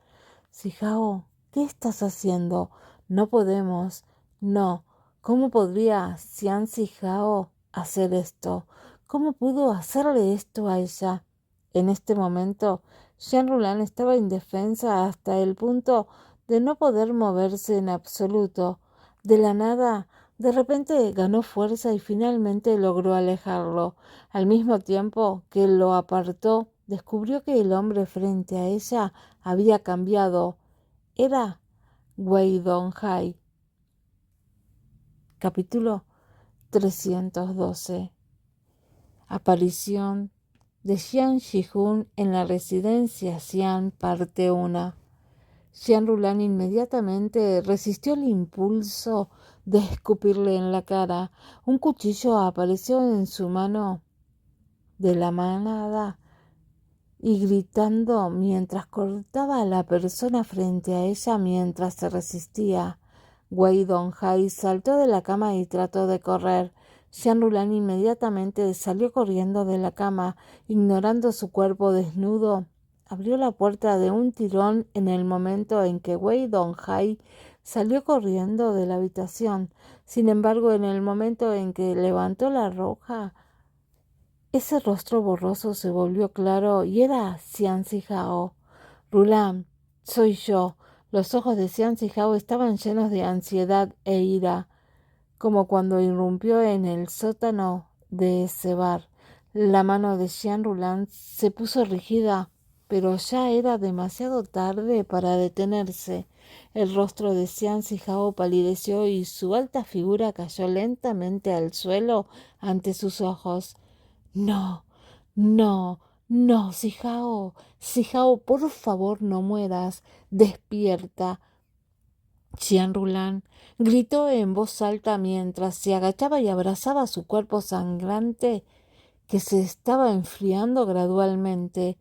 Sijao, ¿qué estás haciendo? No podemos. No. ¿Cómo podría Xian Sijao hacer esto? ¿Cómo pudo hacerle esto a ella? En este momento, Xian Rulan estaba indefensa hasta el punto de no poder moverse en absoluto. De la nada, de repente ganó fuerza y finalmente logró alejarlo. Al mismo tiempo que lo apartó, descubrió que el hombre frente a ella había cambiado. Era Wei Donghai. Capítulo 312. Aparición de Xian Shihun en la residencia Xian, parte 1. Xian Rulan inmediatamente resistió el impulso de escupirle en la cara. Un cuchillo apareció en su mano de la manada y gritando mientras cortaba a la persona frente a ella mientras se resistía. Wei Donghai saltó de la cama y trató de correr. Xian Rulan inmediatamente salió corriendo de la cama, ignorando su cuerpo desnudo. Abrió la puerta de un tirón en el momento en que Wei Donghai salió corriendo de la habitación. Sin embargo, en el momento en que levantó la roja, ese rostro borroso se volvió claro y era Xian Zihao. Rulan, soy yo. Los ojos de Xian Zihao estaban llenos de ansiedad e ira, como cuando irrumpió en el sótano de ese bar. La mano de Xian Rulan se puso rígida, pero ya era demasiado tarde para detenerse. El rostro de Xian Zihao palideció y su alta figura cayó lentamente al suelo ante sus ojos. No, no, no, Sijao, Sijao, por favor no mueras, despierta. Xian Rulan gritó en voz alta mientras se agachaba y abrazaba su cuerpo sangrante que se estaba enfriando gradualmente.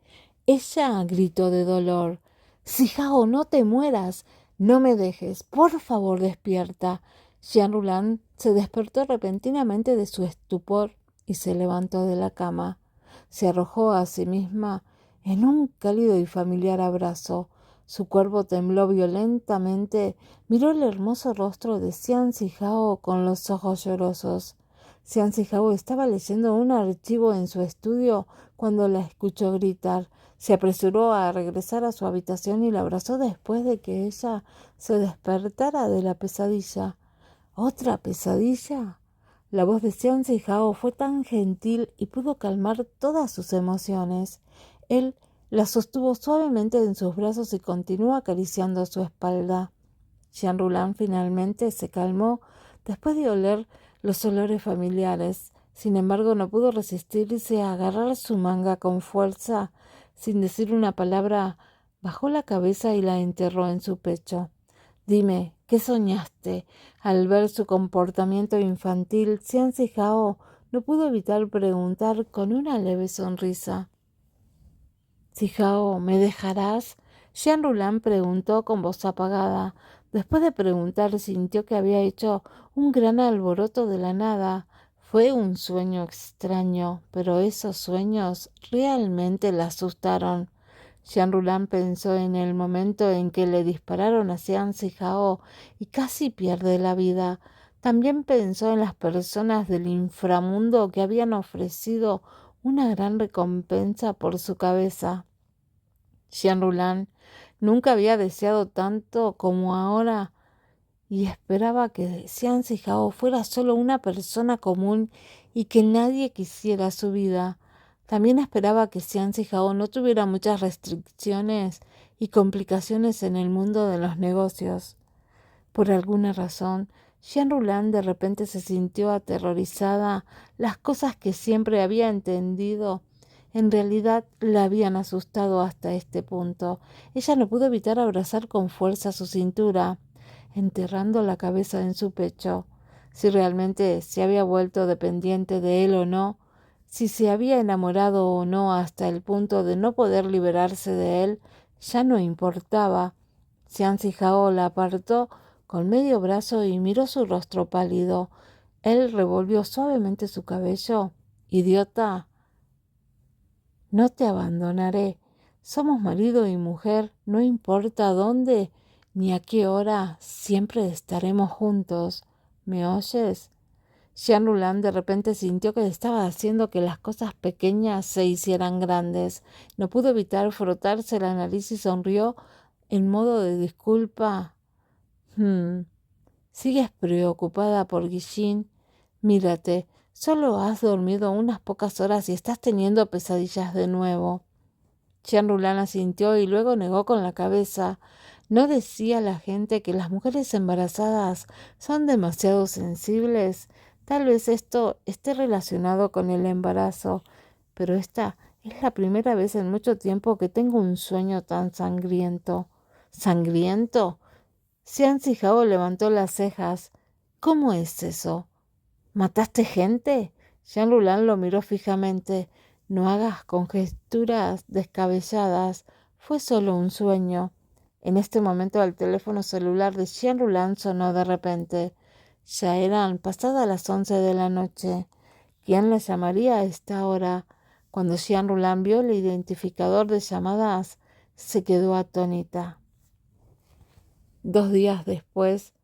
Ella gritó de dolor. Sijao, no te mueras, no me dejes, por favor despierta. Xian Rulan se despertó repentinamente de su estupor y se levantó de la cama. Se arrojó a sí misma en un cálido y familiar abrazo. Su cuerpo tembló violentamente. Miró el hermoso rostro de Xian Zihao con los ojos llorosos. Xian Zihao estaba leyendo un archivo en su estudio cuando la escuchó gritar. Se apresuró a regresar a su habitación y la abrazó después de que ella se despertara de la pesadilla. ¿Otra pesadilla? La voz de Xian Zihao fue tan gentil y pudo calmar todas sus emociones. Él la sostuvo suavemente en sus brazos y continuó acariciando su espalda. Xian Rulan finalmente se calmó después de oler los olores familiares. Sin embargo, no pudo resistirse a agarrar su manga con fuerza. Sin decir una palabra, bajó la cabeza y la enterró en su pecho. Dime, ¿qué soñaste? Al ver su comportamiento infantil, Xian Zihao no pudo evitar preguntar con una leve sonrisa. Zihao, ¿me dejarás? Xian Rulan preguntó con voz apagada. Después de preguntar, sintió que había hecho un gran alboroto de la nada. Fue un sueño extraño, pero esos sueños realmente la asustaron. Xian Rulan pensó en el momento en que le dispararon a Xian Zihao y casi pierde la vida. También pensó en las personas del inframundo que habían ofrecido una gran recompensa por su cabeza. Xian Rulan nunca había deseado tanto como ahora y esperaba que Xian Zihao fuera solo una persona común y que nadie quisiera su vida. También esperaba que Xian Zihao no tuviera muchas restricciones y complicaciones en el mundo de los negocios. Por alguna razón, Jean Roulin de repente se sintió aterrorizada. Las cosas que siempre había entendido en realidad la habían asustado hasta este punto. Ella no pudo evitar abrazar con fuerza su cintura, enterrando la cabeza en su pecho. Si realmente se había vuelto dependiente de él o no, si se había enamorado o no hasta el punto de no poder liberarse de él, ya no importaba. Xian Zhihao la apartó con medio brazo y miró su rostro pálido. Él revolvió suavemente su cabello. «Idiota, no te abandonaré. Somos marido y mujer, no importa dónde ni a qué hora, siempre estaremos juntos. ¿Me oyes?» Jean Roulin de repente sintió que estaba haciendo que las cosas pequeñas se hicieran grandes. No pudo evitar frotarse la nariz y sonrió en modo de disculpa. ¿Sigues preocupada por Guillín? Mírate, solo has dormido unas pocas horas y estás teniendo pesadillas de nuevo». Jean Roulin asintió y luego negó con la cabeza. ¿No decía la gente que las mujeres embarazadas son demasiado sensibles? Tal vez esto esté relacionado con el embarazo, pero esta es la primera vez en mucho tiempo que tengo un sueño tan sangriento. ¿Sangriento? Xian Zhihao levantó las cejas. ¿Cómo es eso? ¿Mataste gente? Jean Roulin lo miró fijamente. No hagas conjeturas descabelladas. Fue solo un sueño. En este momento el teléfono celular de Jean Roulin sonó de repente. Ya eran pasadas las 11 de la noche. ¿Quién le llamaría a esta hora? Cuando Jean Roulin vio el identificador de llamadas, se quedó atónita. 2 días después,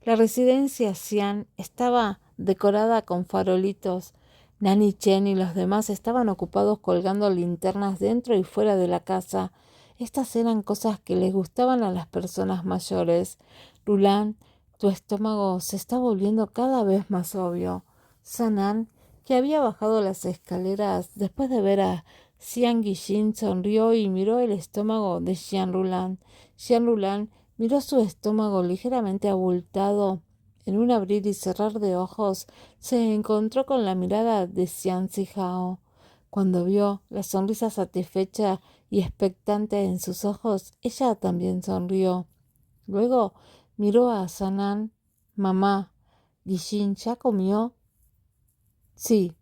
la residencia Xian estaba decorada con farolitos. Nanny Chen y los demás estaban ocupados colgando linternas dentro y fuera de la casa. Estas eran cosas que les gustaban a las personas mayores. Roulin, tu estómago se está volviendo cada vez más obvio. Sanan, que había bajado las escaleras después de ver a Xian Guillin, sonrió y miró el estómago de Jean Roulin. Jean Roulin miró su estómago ligeramente abultado. En un abrir y cerrar de ojos, se encontró con la mirada de Xian Zhihao. Cuando vio la sonrisa satisfecha y expectante en sus ojos, ella también sonrió. Luego miró a Sanan. «Mamá, ¿Guillin ya comió?» «Sí,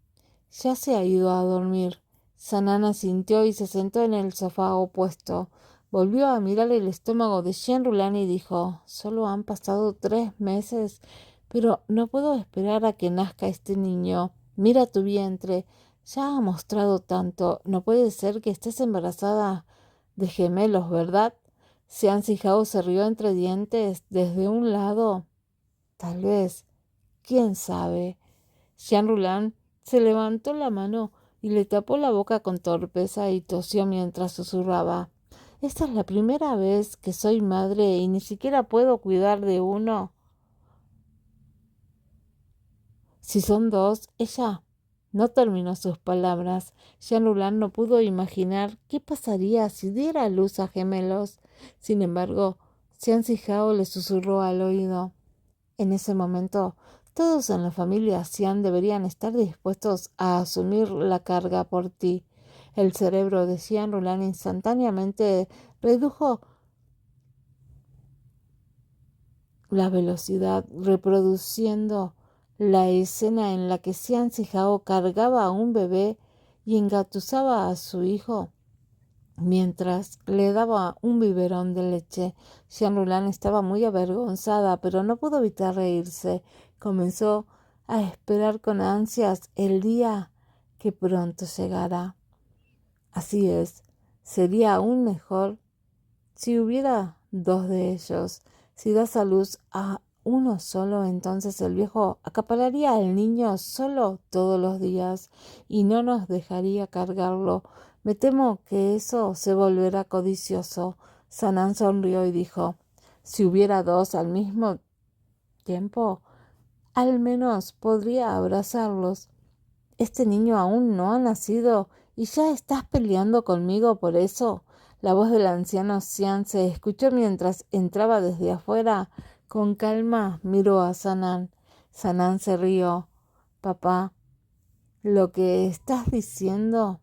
ya se ha ido a dormir». Sanan asintió y se sentó en el sofá opuesto. Volvió a mirar el estómago de Jean Roulin y dijo: «Solo han pasado 3 meses, pero no puedo esperar a que nazca este niño. Mira tu vientre, ya ha mostrado tanto. No puede ser que estés embarazada de gemelos, ¿verdad?» Xian Zhihao se rió entre dientes. Desde un lado, tal vez, quién sabe. Jean Roulin se levantó la mano y le tapó la boca con torpeza y tosió mientras susurraba: «Esta es la primera vez que soy madre y ni siquiera puedo cuidar de uno. Si son 2, ella...». No terminó sus palabras. Jean Roulin no pudo imaginar qué pasaría si diera a luz a gemelos. Sin embargo, Xian Zhihao le susurró al oído: «En ese momento, todos en la familia Xian deberían estar dispuestos a asumir la carga por ti». El cerebro de Jean Roulin instantáneamente redujo la velocidad, reproduciendo la escena en la que Xian Zhihao cargaba a un bebé y engatusaba a su hijo mientras le daba un biberón de leche. Jean Roulin estaba muy avergonzada, pero no pudo evitar reírse. Comenzó a esperar con ansias el día que pronto llegara. Así es, sería aún mejor si hubiera 2 de ellos. Si das a luz a uno solo, entonces el viejo acapararía al niño solo todos los días y no nos dejaría cargarlo. Me temo que eso se volverá codicioso». Sanan sonrió y dijo: «Si hubiera 2 al mismo tiempo, al menos podría abrazarlos. Este niño aún no ha nacido y ya estás peleando conmigo por eso». La voz del anciano Xian se escuchó mientras entraba desde afuera Con calma miró a Sanan. Sanan se rió. Papá, lo que estás diciendo,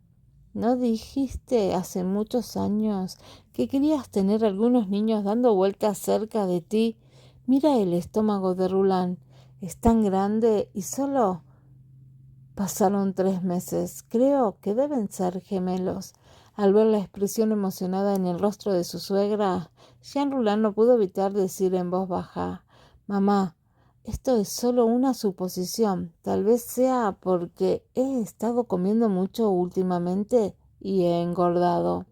¿no dijiste hace muchos años que querías tener algunos niños dando vueltas cerca de ti? Mira el estómago de Rulán. Es tan grande y solo pasaron 3 meses. Creo que deben ser gemelos. Al ver la expresión emocionada en el rostro de su suegra, Jean Roulin no pudo evitar decir en voz baja: «Mamá, esto es solo una suposición. Tal vez sea porque he estado comiendo mucho últimamente y he engordado.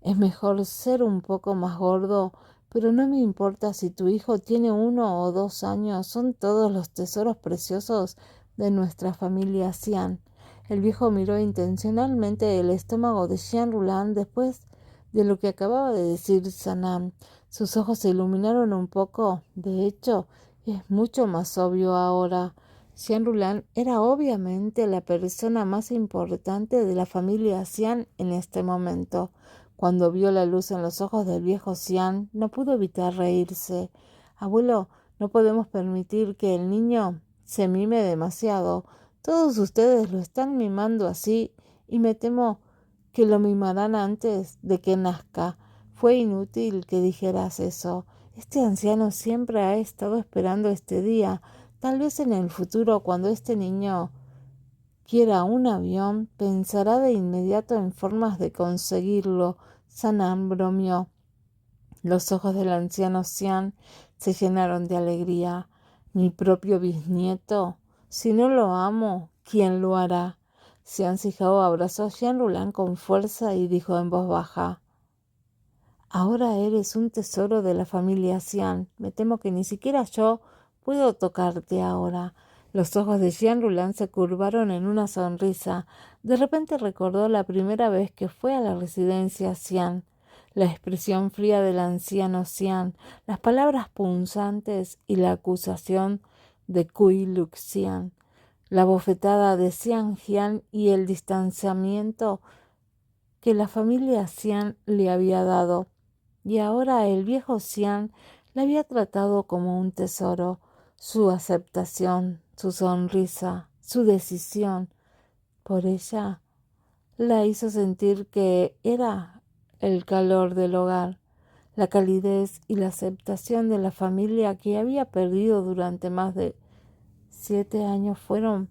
Es mejor ser un poco más gordo, pero no me importa si tu hijo tiene 1 o 2 años. Son todos los tesoros preciosos de nuestra familia Cian». El viejo miró intencionalmente el estómago de Jean Roulin después de lo que acababa de decir Sanam. Sus ojos se iluminaron un poco. De hecho, es mucho más obvio ahora. Jean Roulin era obviamente la persona más importante de la familia Cian en este momento. Cuando vio la luz en los ojos del viejo Cian, no pudo evitar reírse. «Abuelo, no podemos permitir que el niño se mime demasiado. Todos ustedes lo están mimando así y me temo que lo mimarán antes de que nazca. Fue inútil que dijeras eso. Este anciano siempre ha estado esperando este día. Tal vez en el futuro, cuando este niño quiera un avión, pensará de inmediato en formas de conseguirlo». Sanam bromeó. Los ojos del anciano Cian se llenaron de alegría. «¿Mi propio bisnieto? Si no lo amo, ¿quién lo hará?». Cian Sijao abrazó a Jean Roulin con fuerza y dijo en voz baja: «Ahora eres un tesoro de la familia Cian. Me temo que ni siquiera yo puedo tocarte ahora». Los ojos de Jean Roulin se curvaron en una sonrisa. De repente recordó la primera vez que fue a la residencia Cian. La expresión fría del anciano Cian, las palabras punzantes y la acusación de Cui Luk Cian, la bofetada de Cian Jian y el distanciamiento que la familia Cian le había dado. Y ahora el viejo Cian la había tratado como un tesoro. Su aceptación, su sonrisa, su decisión por ella la hizo sentir que era el calor del hogar, la calidez y la aceptación de la familia que había perdido durante más de 7 años fueron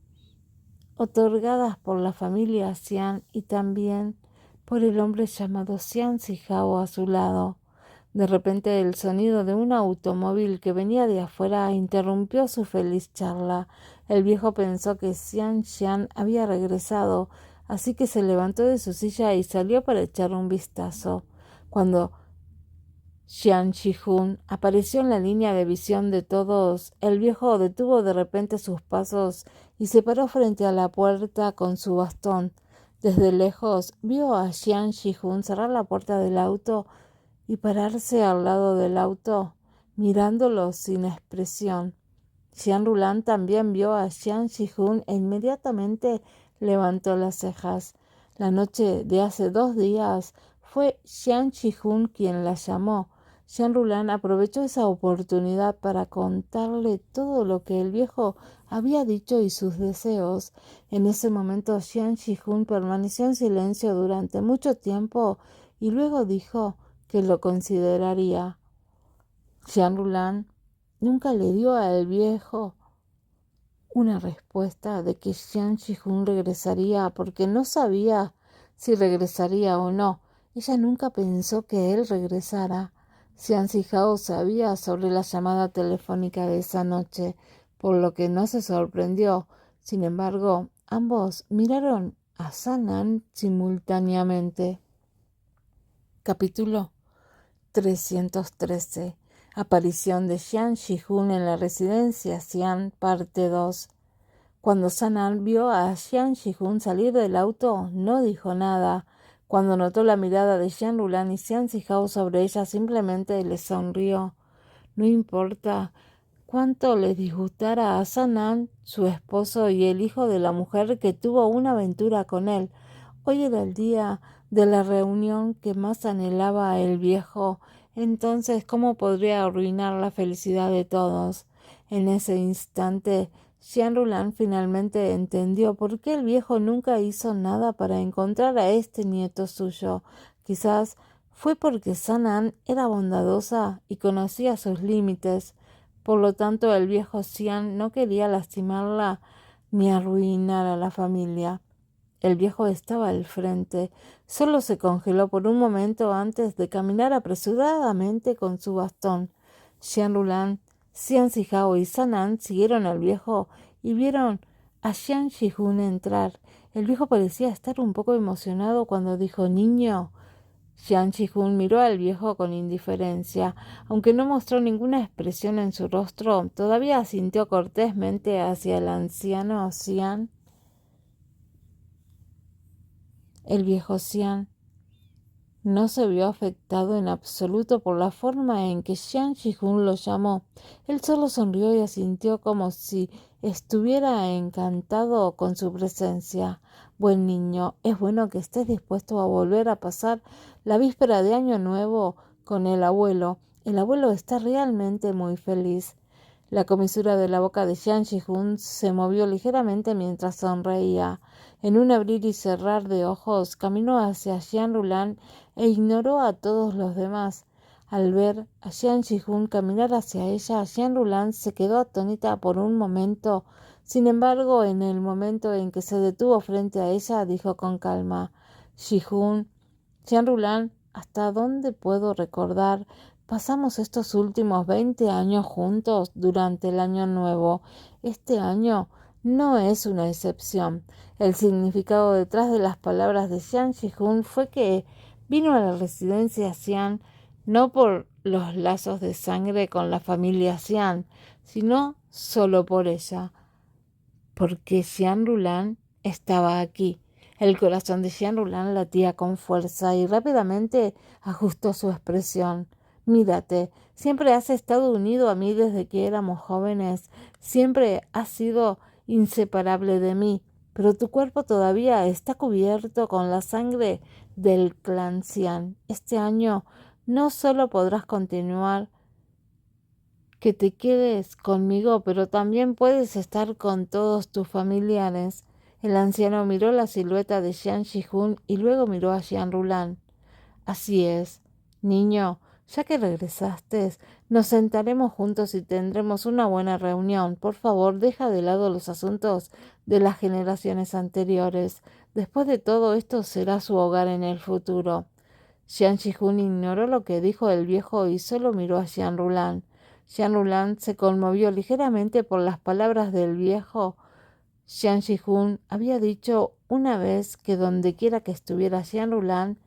otorgadas por la familia Cian y también por el hombre llamado Cian Sijao a su lado. De repente el sonido de un automóvil que venía de afuera interrumpió su feliz charla. El viejo pensó que Cian Xian había regresado, así que se levantó de su silla y salió para echar un vistazo. Cuando Jian Shihun apareció en la línea de visión de todos, el viejo detuvo de repente sus pasos y se paró frente a la puerta con su bastón. Desde lejos vio a Jian Shihun cerrar la puerta del auto y pararse al lado del auto, mirándolo sin expresión. Jean Roulin también vio a Jian Shihun e inmediatamente levantó las cejas. La noche de hace 2 días fue Jian Shihun quien la llamó. Jean Roulin aprovechó esa oportunidad para contarle todo lo que el viejo había dicho y sus deseos. En ese momento Jian Shihun permaneció en silencio durante mucho tiempo y luego dijo que lo consideraría. Jean Roulin nunca le dio al viejo una respuesta de que Jian Shihun regresaría porque no sabía si regresaría o no. Ella nunca pensó que él regresara. Jian Sijao sabía sobre la llamada telefónica de esa noche, por lo que no se sorprendió. Sin embargo, ambos miraron a Sanan simultáneamente. Capítulo 313. Aparición de Jian Shihun en la residencia Cian, parte 2. Cuando Sanan vio a Jian Shihun salir del auto, no dijo nada. Cuando notó la mirada de Jean Roulin y Jian Sijao sobre ella, simplemente le sonrió. No importa cuánto le disgustara a Sanan, su esposo y el hijo de la mujer que tuvo una aventura con él. Hoy era el día de la reunión que más anhelaba el viejo. entonces ¿cómo podría arruinar la felicidad de todos? En ese instante, Jean Roulin finalmente entendió por qué el viejo nunca hizo nada para encontrar a este nieto suyo. Quizás fue porque Sanan era bondadosa y conocía sus límites. Por lo tanto, el viejo Xian no quería lastimarla ni arruinar a la familia. El viejo estaba al frente. Solo se congeló por un momento antes de caminar apresuradamente con su bastón. Jean Roulin, Xian Zihao y Sanan siguieron al viejo y vieron a Jiang Jihun entrar. El viejo parecía estar un poco emocionado cuando dijo «Niño». Jiang Jihun miró al viejo con indiferencia. Aunque no mostró ninguna expresión en su rostro, todavía asintió cortésmente hacia el anciano Xian. El viejo Xian no se vio afectado en absoluto por la forma en que Jiang Jihun lo llamó. Él solo sonrió y asintió como si estuviera encantado con su presencia. Buen niño, es bueno que estés dispuesto a volver a pasar la víspera de Año Nuevo con el abuelo. El abuelo está realmente muy feliz. La comisura de la boca de Jiang Jihun se movió ligeramente mientras sonreía. En un abrir y cerrar de ojos, caminó hacia Jean Roulin e ignoró a todos los demás. Al ver a Jiang Jihun caminar hacia ella, Jean Roulin se quedó atónita por un momento. Sin embargo, en el momento en que se detuvo frente a ella, dijo con calma: «Jihun, Jean Roulin, ¿hasta dónde puedo recordar? Pasamos estos últimos 20 años juntos durante el Año Nuevo. Este año no es una excepción». El significado detrás de las palabras de Jiang Jihun fue que vino a la residencia Xian no por los lazos de sangre con la familia Xian, sino solo por ella, porque Jean Roulin estaba aquí. El corazón de Jean Roulin latía con fuerza y rápidamente ajustó su expresión. «Mírate, siempre has estado unido a mí desde que éramos jóvenes, siempre has sido inseparable de mí, pero tu cuerpo todavía está cubierto con la sangre del clan Xian. Este año no solo podrás continuar que te quedes conmigo, pero también puedes estar con todos tus familiares». El anciano miró la silueta de Jiang Jihun y luego miró a Jean Roulin. «Así es, niño, ya que regresaste, nos sentaremos juntos y tendremos una buena reunión. Por favor, deja de lado los asuntos de las generaciones anteriores. Después de todo, esto será su hogar en el futuro». Jiang Jihun ignoró lo que dijo el viejo y solo miró a Jean Roulin. Jean Roulin se conmovió ligeramente por las palabras del viejo. Jiang Jihun había dicho una vez que donde quiera que estuviera Jean Roulin,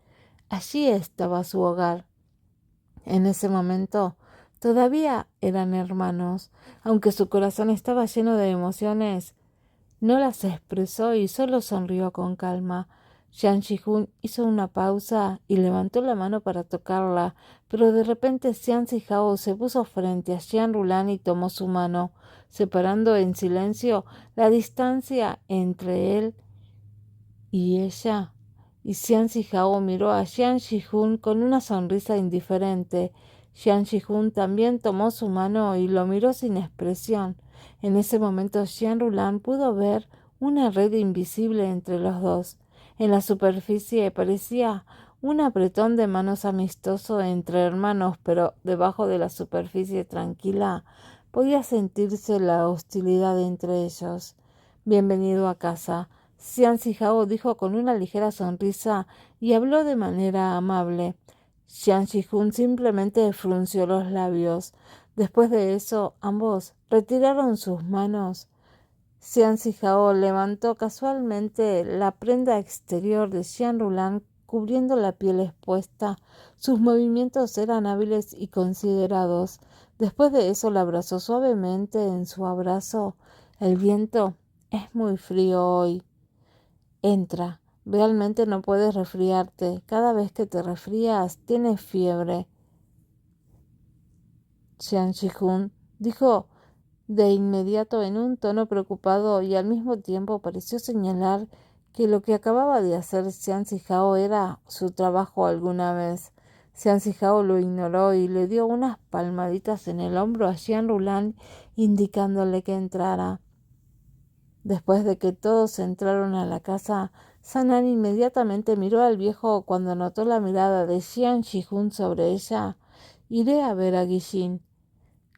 allí estaba su hogar. En ese momento todavía eran hermanos. Aunque su corazón estaba lleno de emociones, no las expresó y solo sonrió con calma. Jiang Jihun hizo una pausa y levantó la mano para tocarla, pero de repente Xian Zihao se puso frente a Jean Roulin y tomó su mano, separando en silencio la distancia entre él y ella. Y Xian Zihao miró a Jiang Jihun con una sonrisa indiferente. Jiang Jihun también tomó su mano y lo miró sin expresión. En ese momento Jean Roulin pudo ver una red invisible entre los dos. En la superficie parecía un apretón de manos amistoso entre hermanos, pero debajo de la superficie tranquila podía sentirse la hostilidad entre ellos. «Bienvenido a casa», Xian Zihao dijo con una ligera sonrisa y habló de manera amable. Jiang Jihun simplemente frunció los labios. Después de eso, ambos retiraron sus manos. Xian Zihao levantó casualmente la prenda exterior de Jean Roulin cubriendo la piel expuesta. Sus movimientos eran hábiles y considerados. Después de eso la abrazó suavemente en su abrazo. «El viento es muy frío hoy. Entra, realmente no puedes resfriarte. Cada vez que te resfrías, tienes fiebre». Jiang Jihun dijo de inmediato en un tono preocupado y al mismo tiempo pareció señalar que lo que acababa de hacer Xian Zihao era su trabajo alguna vez. Xian Zhihao lo ignoró y le dio unas palmaditas en el hombro a Xian Rulan, indicándole que entrara. Después de que todos entraron a la casa, Sanan inmediatamente miró al viejo cuando notó la mirada de Xian Shihun sobre ella. Iré a ver a Guillin.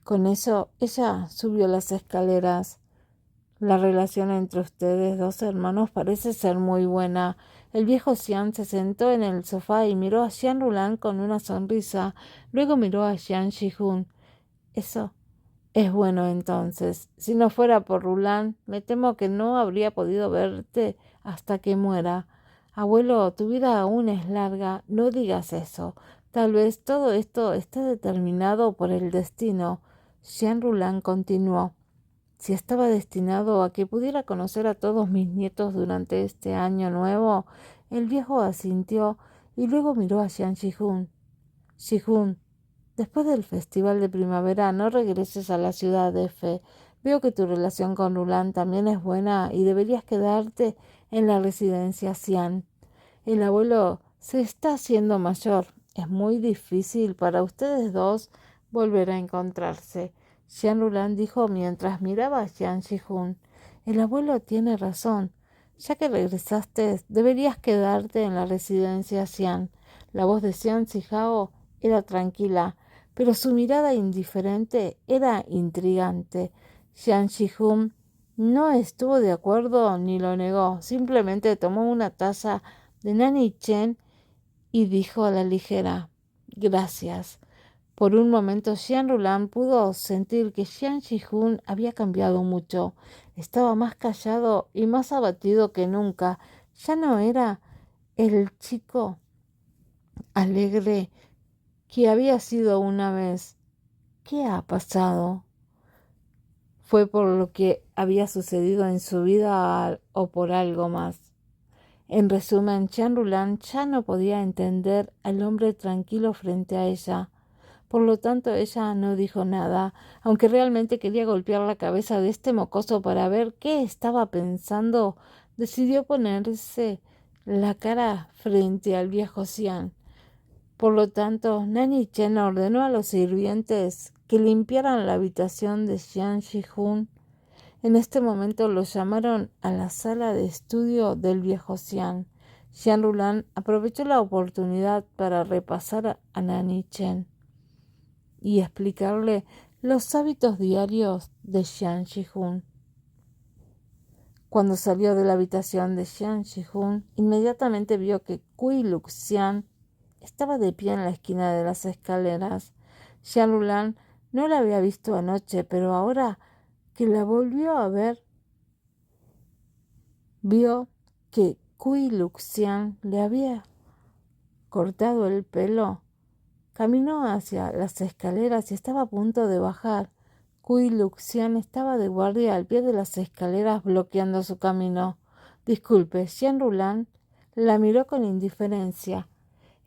Con eso, ella subió las escaleras. La relación entre ustedes dos hermanos parece ser muy buena. El viejo Xian se sentó en el sofá y miró a Xian Rulan con una sonrisa. Luego miró a Xian Shihun. Eso es bueno entonces. Si no fuera por Rulan, me temo que no habría podido verte hasta que muera. Abuelo, tu vida aún es larga. No digas eso. Tal vez todo esto esté determinado por el destino. Xian Rulan continuó. Si estaba destinado a que pudiera conocer a todos mis nietos durante este año nuevo, el viejo asintió y luego miró a Xian Shihun. Shihun, después del festival de primavera no regreses a la ciudad de Fe. Veo que tu relación con Rulan también es buena y deberías quedarte en la residencia Xian. El abuelo se está haciendo mayor. Es muy difícil para ustedes dos volver a encontrarse. Xian Rulan dijo mientras miraba a Xian Shihun. El abuelo tiene razón. Ya que regresaste, deberías quedarte en la residencia Xian. La voz de Xian Zhihao era tranquila, pero su mirada indiferente era intrigante. Xian Shihun no estuvo de acuerdo ni lo negó. Simplemente tomó una taza de Nanny Chen y dijo a la ligera: «Gracias». Por un momento Xian Rulan pudo sentir que Xian Shihun había cambiado mucho. Estaba más callado y más abatido que nunca. Ya no era el chico alegre que había sido una vez. ¿Qué ha pasado? ¿Fue por lo que había sucedido en su vida o por algo más? En resumen, Xian Rulan ya no podía entender al hombre tranquilo frente a ella. Por lo tanto, ella no dijo nada, aunque realmente quería golpear la cabeza de este mocoso para ver qué estaba pensando. Decidió ponerse la cara frente al viejo Xian. Por lo tanto, Nanny Chen ordenó a los sirvientes que limpiaran la habitación de Xian Shihun. En este momento lo llamaron a la sala de estudio del viejo Xian. Xian Rulan aprovechó la oportunidad para repasar a Nanny Chen y explicarle los hábitos diarios de Xian Shihun. Cuando salió de la habitación de Xian Shihun, inmediatamente vio que Cui Luxian estaba de pie en la esquina de las escaleras. Xian Rulan no la había visto anoche, pero ahora que la volvió a ver, vio que Cui Luxian le había cortado el pelo. Caminó hacia las escaleras y estaba a punto de bajar. Cui Luxian estaba de guardia al pie de las escaleras bloqueando su camino. Disculpe, Xian Rulan la miró con indiferencia.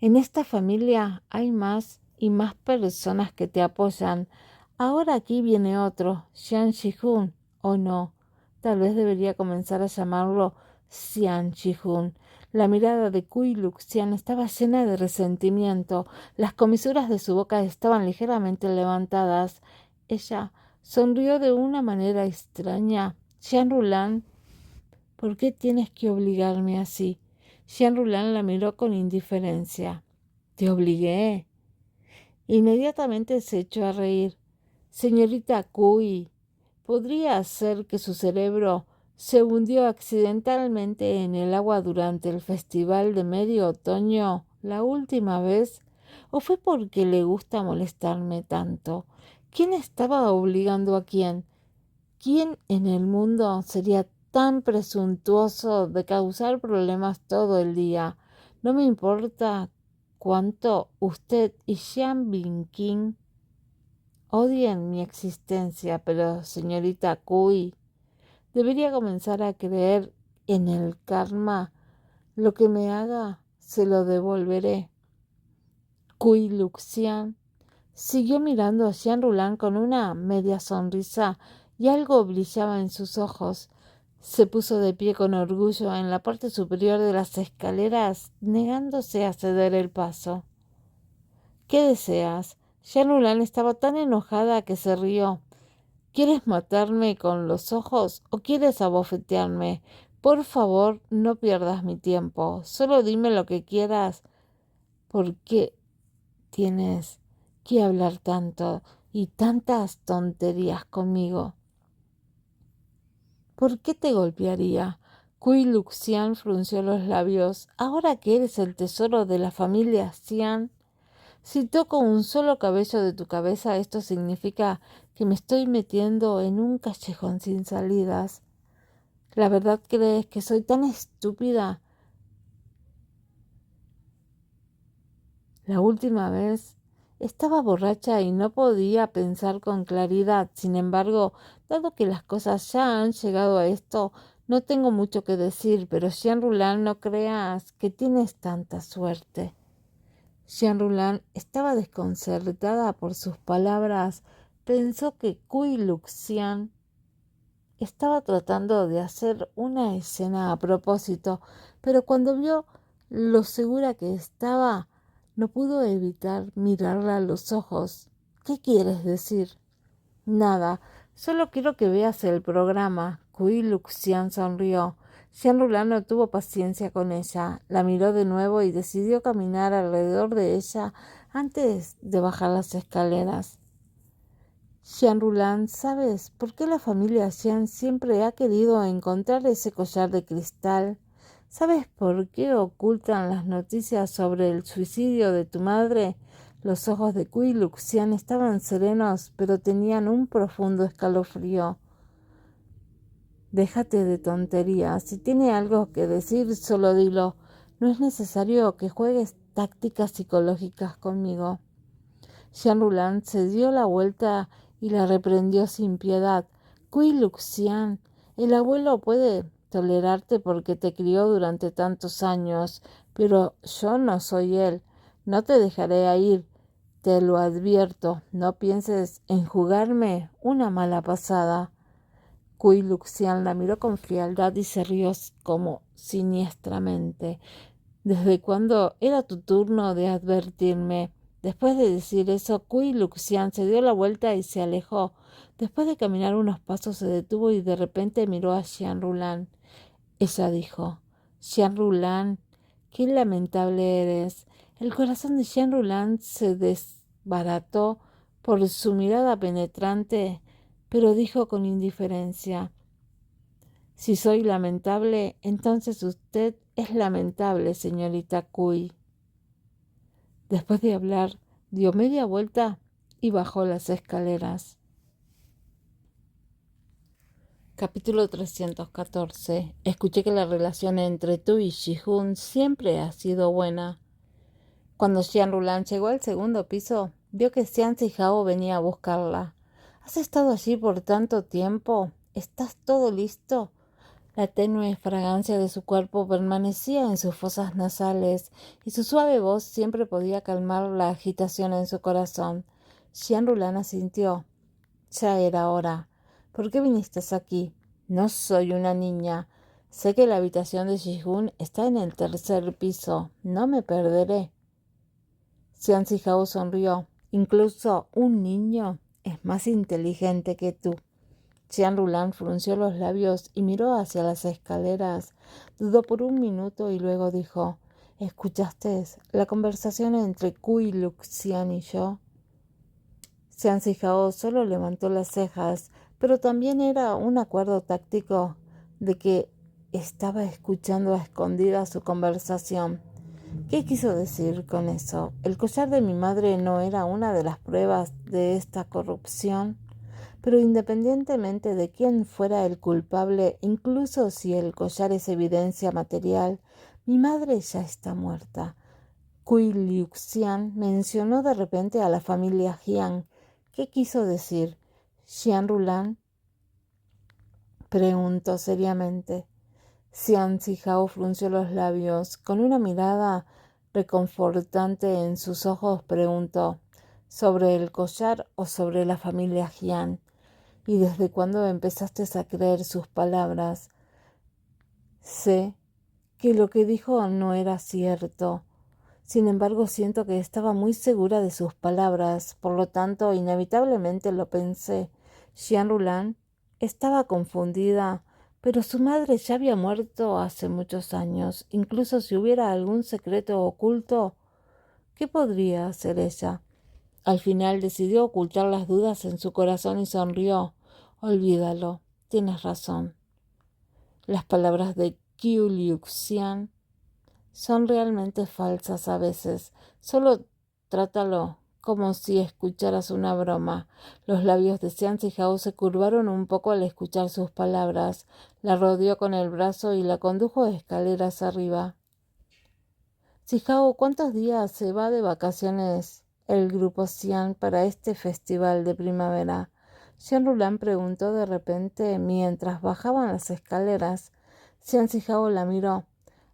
En esta familia hay más y más personas que te apoyan. Ahora aquí viene otro, Xian Shihun, ¿o no? Tal vez debería comenzar a llamarlo Xian Shihun. La mirada de Cui Luxian estaba llena de resentimiento. Las comisuras de su boca estaban ligeramente levantadas. Ella sonrió de una manera extraña. Xian Rulan, ¿por qué tienes que obligarme así? Xian Rulan la miró con indiferencia. Te obligué. Inmediatamente se echó a reír. Señorita Cui, ¿podría ser que su cerebro se hundió accidentalmente en el agua durante el festival de medio otoño la última vez? ¿O fue porque le gusta molestarme tanto? ¿Quién estaba obligando a quién? ¿Quién en el mundo sería tan presuntuoso de causar problemas todo el día? No me importa cuánto usted y Xian Binqing odien mi existencia, pero señorita Cui, debería comenzar a creer en el karma. Lo que me haga, se lo devolveré. Cui Luxian siguió mirando a Xian Rulan con una media sonrisa y algo brillaba en sus ojos. Se puso de pie con orgullo en la parte superior de las escaleras, negándose a ceder el paso. ¿Qué deseas? Shanulan estaba tan enojada que se rió. ¿Quieres matarme con los ojos o quieres abofetearme? Por favor, no pierdas mi tiempo. Solo dime lo que quieras. ¿Por qué tienes que hablar tanto y tantas tonterías conmigo? ¿Por qué te golpearía? Kui Luxian frunció los labios. Ahora que eres el tesoro de la familia Xian, si toco un solo cabello de tu cabeza, esto significa que me estoy metiendo en un callejón sin salidas. ¿La verdad crees que soy tan estúpida? La última vez estaba borracha y no podía pensar con claridad. Sin embargo, dado que las cosas ya han llegado a esto, no tengo mucho que decir, pero Jean Roulin, no creas que tienes tanta suerte. Jean Roulin estaba desconcertada por sus palabras. Pensó que Kui Luxian estaba tratando de hacer una escena a propósito, pero cuando vio lo segura que estaba, no pudo evitar mirarla a los ojos. ¿Qué quieres decir? Nada, solo quiero que veas el programa. Kui Luxian sonrió. Jean Roulin no tuvo paciencia con ella. La miró de nuevo y decidió caminar alrededor de ella antes de bajar las escaleras. Jean Roulin, ¿sabes por qué la familia Jean siempre ha querido encontrar ese collar de cristal? ¿Sabes por qué ocultan las noticias sobre el suicidio de tu madre? Los ojos de Kui Luxian estaban serenos, pero tenían un profundo escalofrío. Déjate de tonterías. Si tiene algo que decir, solo dilo. No es necesario que juegues tácticas psicológicas conmigo. Jean Roulin se dio la vuelta y la reprendió sin piedad. Kui Luxian, el abuelo puede tolerarte porque te crió durante tantos años, pero yo no soy él. No te dejaré ir, te lo advierto. No pienses en jugarme una mala pasada. Kui Luxian la miró con frialdad y se rió como siniestramente. ¿Desde cuándo era tu turno de advertirme? Después de decir eso, Kui Luxian se dio la vuelta y se alejó. Después de caminar unos pasos se detuvo y de repente miró a Jean Roulin. Ella dijo, Jean Roulin, qué lamentable eres. El corazón de Jean Roulin se desbarató por su mirada penetrante, pero dijo con indiferencia, si soy lamentable, entonces usted es lamentable, señorita Kui. Después de hablar, dio media vuelta y bajó las escaleras. Capítulo 314. Escuché que la relación entre tú y Ji-hoon siempre ha sido buena. Cuando Jean Roulin llegó al segundo piso, vio que Xian Zihao venía a buscarla. ¿Has estado allí por tanto tiempo? ¿Estás todo listo? La tenue fragancia de su cuerpo permanecía en sus fosas nasales y su suave voz siempre podía calmar la agitación en su corazón. Jean Roulin asintió. Ya era hora. ¿Por qué viniste aquí? No soy una niña. Sé que la habitación de Ji-hoon está en el tercer piso. No me perderé. Xian Zihao sonrió. Incluso un niño es más inteligente que tú. Jean Roulin frunció los labios y miró hacia las escaleras. Dudó por un minuto y luego dijo, ¿escuchaste la conversación entre Kui Luxian y yo? Xian Zihao solo levantó las cejas, pero también era un acuerdo táctico de que estaba escuchando a escondidas su conversación. ¿Qué quiso decir con eso? ¿El collar de mi madre no era una de las pruebas de esta corrupción? Pero independientemente de quién fuera el culpable, incluso si el collar es evidencia material, mi madre ya está muerta. Kui Luxian mencionó de repente a la familia Jiang. ¿Qué quiso decir? ¿Jean Roulin? Preguntó seriamente. Xian Zihao frunció los labios. Con una mirada reconfortante en sus ojos preguntó, ¿sobre el collar o sobre la familia Jiang? ¿Y desde cuándo empezaste a creer sus palabras? Sé que lo que dijo no era cierto. Sin embargo, siento que estaba muy segura de sus palabras, por lo tanto, inevitablemente lo pensé. Jean Roulin estaba confundida, pero su madre ya había muerto hace muchos años. Incluso si hubiera algún secreto oculto, ¿qué podría hacer ella? Al final decidió ocultar las dudas en su corazón y sonrió. Olvídalo, tienes razón. Las palabras de Qiu Liuxian son realmente falsas a veces. Solo trátalo como si escucharas una broma. Los labios de Xian Zihao se curvaron un poco al escuchar sus palabras. La rodeó con el brazo y la condujo de escaleras arriba. Zihao, ¿cuántos días se va de vacaciones el grupo Xian para este festival de primavera? Xian Rulan preguntó de repente mientras bajaban las escaleras. Xian Zihao la miró.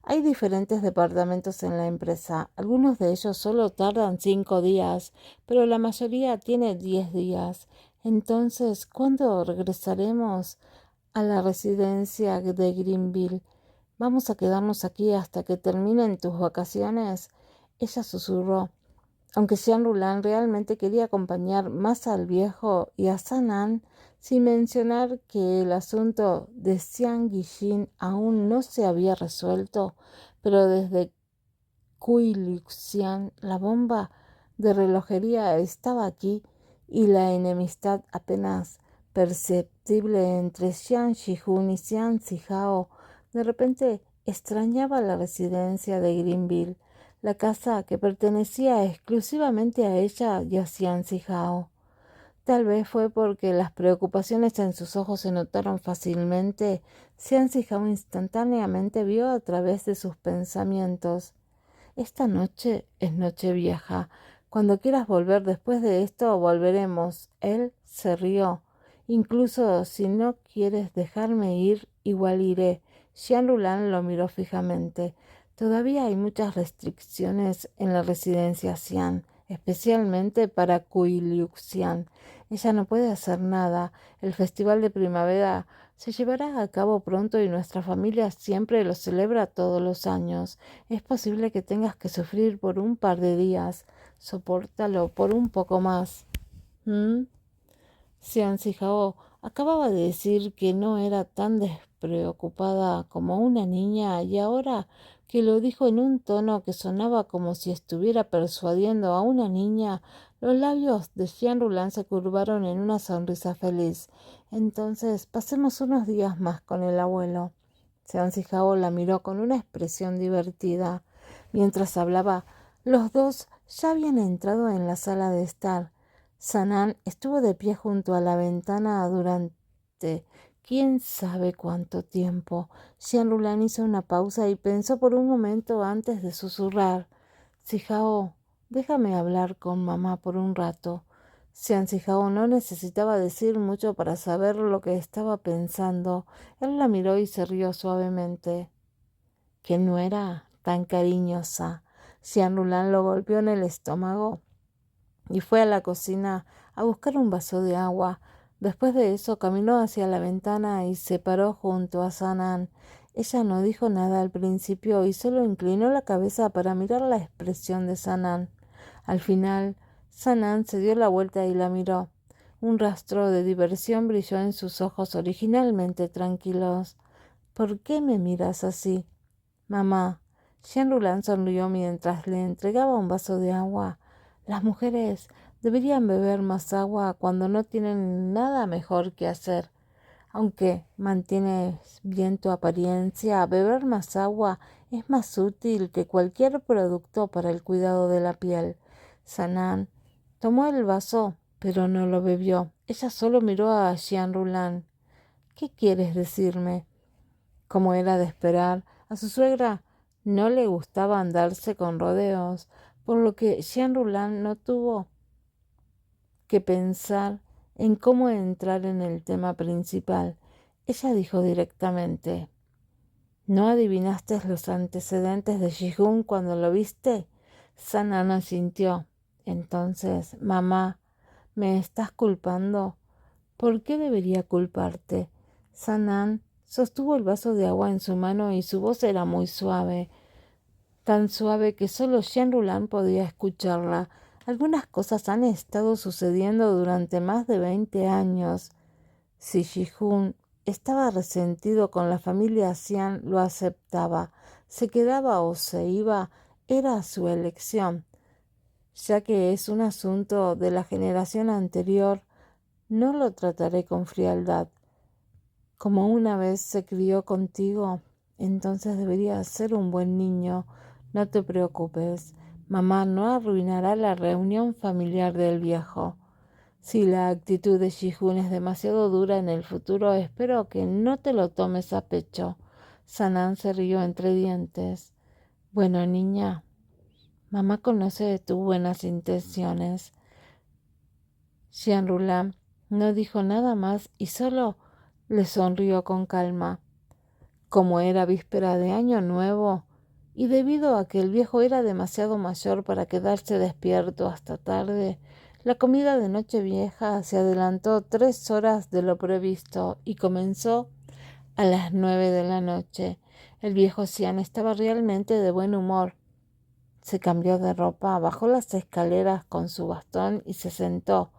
Hay diferentes departamentos en la empresa. Algunos de ellos solo tardan 5 días, pero la mayoría tiene 10 días. Entonces, ¿cuándo regresaremos a la residencia de Greenville? ¿Vamos a quedarnos aquí hasta que terminen tus vacaciones? Ella susurró. Aunque Jean Roulin realmente quería acompañar más al viejo y a Sanan, sin mencionar que el asunto de Xiang Guilin aún no se había resuelto, pero desde Cui Liuxian la bomba de relojería estaba aquí y la enemistad apenas perceptible entre Xiang Jihun y Xiang Zihao de repente extrañaba la residencia de Greenville, la casa que pertenecía exclusivamente a ella y a Xiang Zihao. Tal vez fue porque las preocupaciones en sus ojos se notaron fácilmente. Xiang Zihao instantáneamente vio a través de sus pensamientos. Esta noche es noche vieja. Cuando quieras volver después de esto, volveremos. Él se rió. Incluso si no quieres dejarme ir, igual iré. Jean Roulin lo miró fijamente. Todavía hay muchas restricciones en la residencia Xian, especialmente para Cui Liuxian. Ella no puede hacer nada. El festival de primavera se llevará a cabo pronto y nuestra familia siempre lo celebra todos los años. Es posible que tengas que sufrir por un par de días. Sopórtalo por un poco más. ¿Mm? Xian Zihao acababa de decir que no era tan despreocupada como una niña y ahora que lo dijo en un tono que sonaba como si estuviera persuadiendo a una niña, los labios de Jean Roulin se curvaron en una sonrisa feliz. Entonces, pasemos unos días más con el abuelo. Xian Zihao la miró con una expresión divertida. Mientras hablaba, los dos ya habían entrado en la sala de estar. Sanan estuvo de pie junto a la ventana durante quién sabe cuánto tiempo. Jean Roulin hizo una pausa y pensó por un momento antes de susurrar. Zihao, déjame hablar con mamá por un rato. Xian Zihao no necesitaba decir mucho para saber lo que estaba pensando. Él la miró y se rió suavemente. Que no era tan cariñosa. Xian Roulin lo golpeó en el estómago y fue a la cocina a buscar un vaso de agua. Después de eso caminó hacia la ventana y se paró junto a Sanan. Ella no dijo nada al principio y solo inclinó la cabeza para mirar la expresión de Sanan. Al final, Sanan se dio la vuelta y la miró. Un rastro de diversión brilló en sus ojos originalmente tranquilos. ¿Por qué me miras así? Mamá. Jean Roulin sonrió mientras le entregaba un vaso de agua. Las mujeres deberían beber más agua cuando no tienen nada mejor que hacer. Aunque mantienes bien tu apariencia, beber más agua es más útil que cualquier producto para el cuidado de la piel. Sanan tomó el vaso, pero no lo bebió. Ella solo miró a Jean Roulin. ¿Qué quieres decirme? Como era de esperar, a su suegra no le gustaba andarse con rodeos, por lo que Jean Roulin no tuvo que pensar en cómo entrar en el tema principal. Ella dijo directamente: ¿No adivinaste los antecedentes de Jihun cuando lo viste? Sanana sintió. Entonces, mamá, ¿me estás culpando? ¿Por qué debería culparte? Sanan sostuvo el vaso de agua en su mano y su voz era muy suave. tan suave que solo Jean Roulin podía escucharla. Algunas cosas han estado sucediendo durante más de 20 años. Si Ji-hoon estaba resentido con la familia Xian, lo aceptaba. Se quedaba o se iba, era su elección. Ya que es un asunto de la generación anterior, no lo trataré con frialdad. Como una vez se crió contigo, entonces debería ser un buen niño. No te preocupes. Mamá no arruinará la reunión familiar del viejo. Si la actitud de Ji-hoon es demasiado dura en el futuro, espero que no te lo tomes a pecho. Sanan se rió entre dientes. Bueno, niña, mamá conoce de tus buenas intenciones. Jean Roulin no dijo nada más y solo le sonrió con calma. Como era víspera de Año Nuevo, y debido a que el viejo era demasiado mayor para quedarse despierto hasta tarde, la comida de Nochevieja se adelantó 3 horas de lo previsto y comenzó a las 9 de la noche. El viejo Xian estaba realmente de buen humor. Se cambió de ropa, bajó las escaleras con su bastón y se sentó,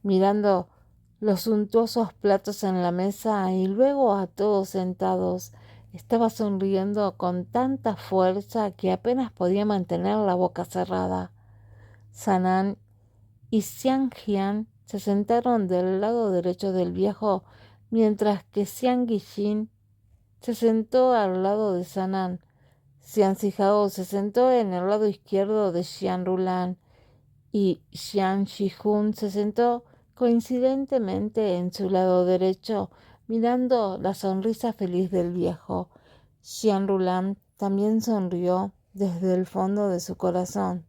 mirando los suntuosos platos en la mesa y luego a todos sentados. Estaba sonriendo con tanta fuerza que apenas podía mantener la boca cerrada. Sanan y Xiang Jian se sentaron del lado derecho del viejo, mientras que Xiang Guixin se sentó al lado de Sanan. Xian Zhihao se sentó en el lado izquierdo de Jean Roulin y Xian Ji-hoon se sentó coincidentemente en su lado derecho, mirando la sonrisa feliz del viejo. Jean Roulin también sonrió desde el fondo de su corazón.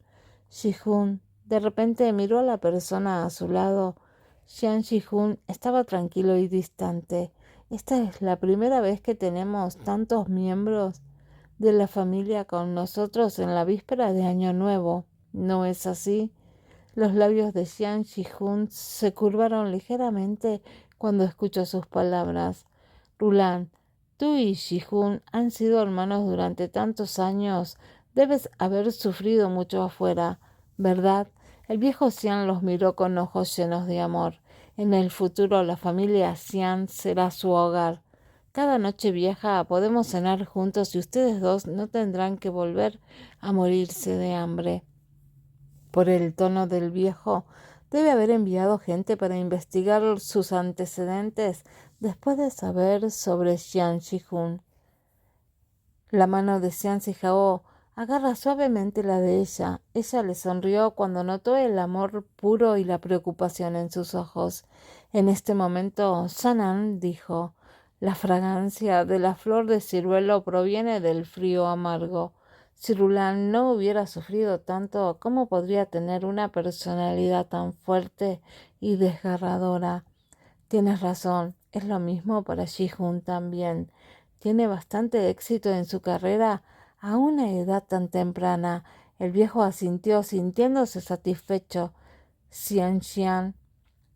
Ji-hoon de repente miró a la persona a su lado. Xian Ji-hoon estaba tranquilo y distante. Esta es la primera vez que tenemos tantos miembros de la familia con nosotros en la víspera de Año Nuevo. ¿No es así? Los labios de Xian Ji-hoon se curvaron ligeramente cuando escuchó sus palabras. Roulin, tú y Ji-hoon han sido hermanos durante tantos años. Debes haber sufrido mucho afuera, ¿verdad? El viejo Xian los miró con ojos llenos de amor. En el futuro la familia Xian será su hogar. Cada noche vieja podemos cenar juntos y ustedes dos no tendrán que volver a morirse de hambre. Por el tono del viejo, debe haber enviado gente para investigar sus antecedentes después de saber sobre Xian Ji-hoon. La mano de Xian Zhihao agarra suavemente la de ella. Ella le sonrió cuando notó el amor puro y la preocupación en sus ojos. En este momento, Sanan dijo: la fragancia de la flor de ciruelo proviene del frío amargo. Si Roulin no hubiera sufrido tanto, ¿cómo podría tener una personalidad tan fuerte y desgarradora? Tienes razón, es lo mismo para Ji-hoon también. Tiene bastante éxito en su carrera a una edad tan temprana. El viejo asintió, sintiéndose satisfecho. Xian,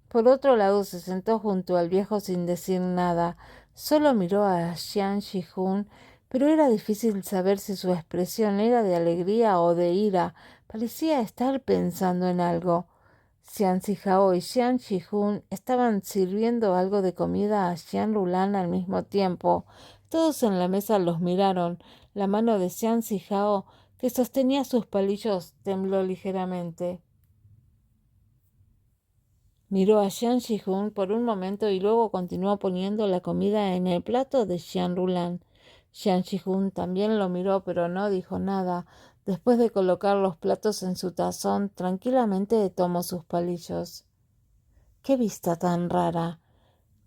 por otro lado, se sentó junto al viejo sin decir nada. Solo miró a Xian Ji-hoon, pero era difícil saber si su expresión era de alegría o de ira. Parecía estar pensando en algo. Xian Zhihao y Xian Ji-hoon estaban sirviendo algo de comida a Jean Roulin al mismo tiempo. Todos en la mesa los miraron. La mano de Xian Zhihao, que sostenía sus palillos, tembló ligeramente. Miró a Xian Ji-hoon por un momento y luego continuó poniendo la comida en el plato de Jean Roulin. Xian Ji-hoon también lo miró, pero no dijo nada. Después de colocar los platos en su tazón, tranquilamente tomó sus palillos. ¡Qué vista tan rara!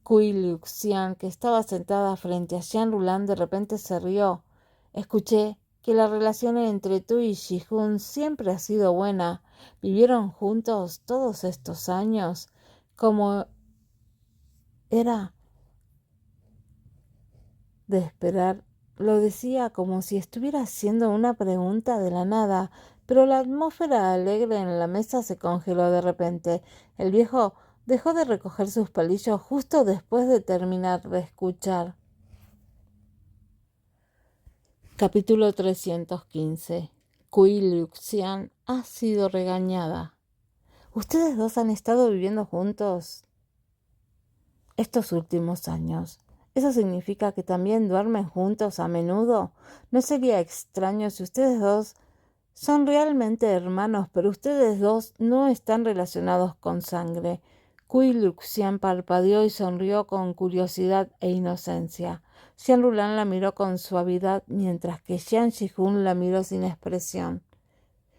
Cui Liuxian, que estaba sentada frente a Jean Roulin, de repente se rió. Escuché que la relación entre tú y Ji-hoon siempre ha sido buena. Vivieron juntos todos estos años. Como era de esperar, lo decía como si estuviera haciendo una pregunta de la nada, pero la atmósfera alegre en la mesa se congeló de repente. El viejo dejó de recoger sus palillos justo después de terminar de escuchar. Capítulo 315. Kui Liuxian ha sido regañada. Ustedes dos han estado viviendo juntos estos últimos años. ¿Eso significa que también duermen juntos a menudo? ¿No sería extraño si ustedes dos son realmente hermanos, pero ustedes dos no están relacionados con sangre? Kui Liuxian parpadeó y sonrió con curiosidad e inocencia. Xian Rulan la miró con suavidad, mientras que Xian Shihun la miró sin expresión.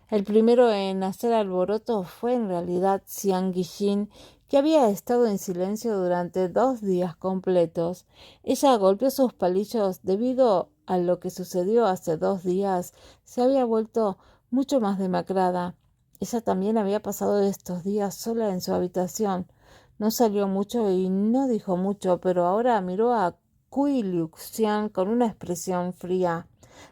El primero en hacer alboroto fue en realidad Xian Guijin, que había estado en silencio durante 2 días completos. Ella golpeó sus palillos debido a lo que sucedió hace 2 días. Se había vuelto mucho más demacrada. Ella también había pasado estos días sola en su habitación. No salió mucho y no dijo mucho, pero ahora miró a Kui Liuxian con una expresión fría.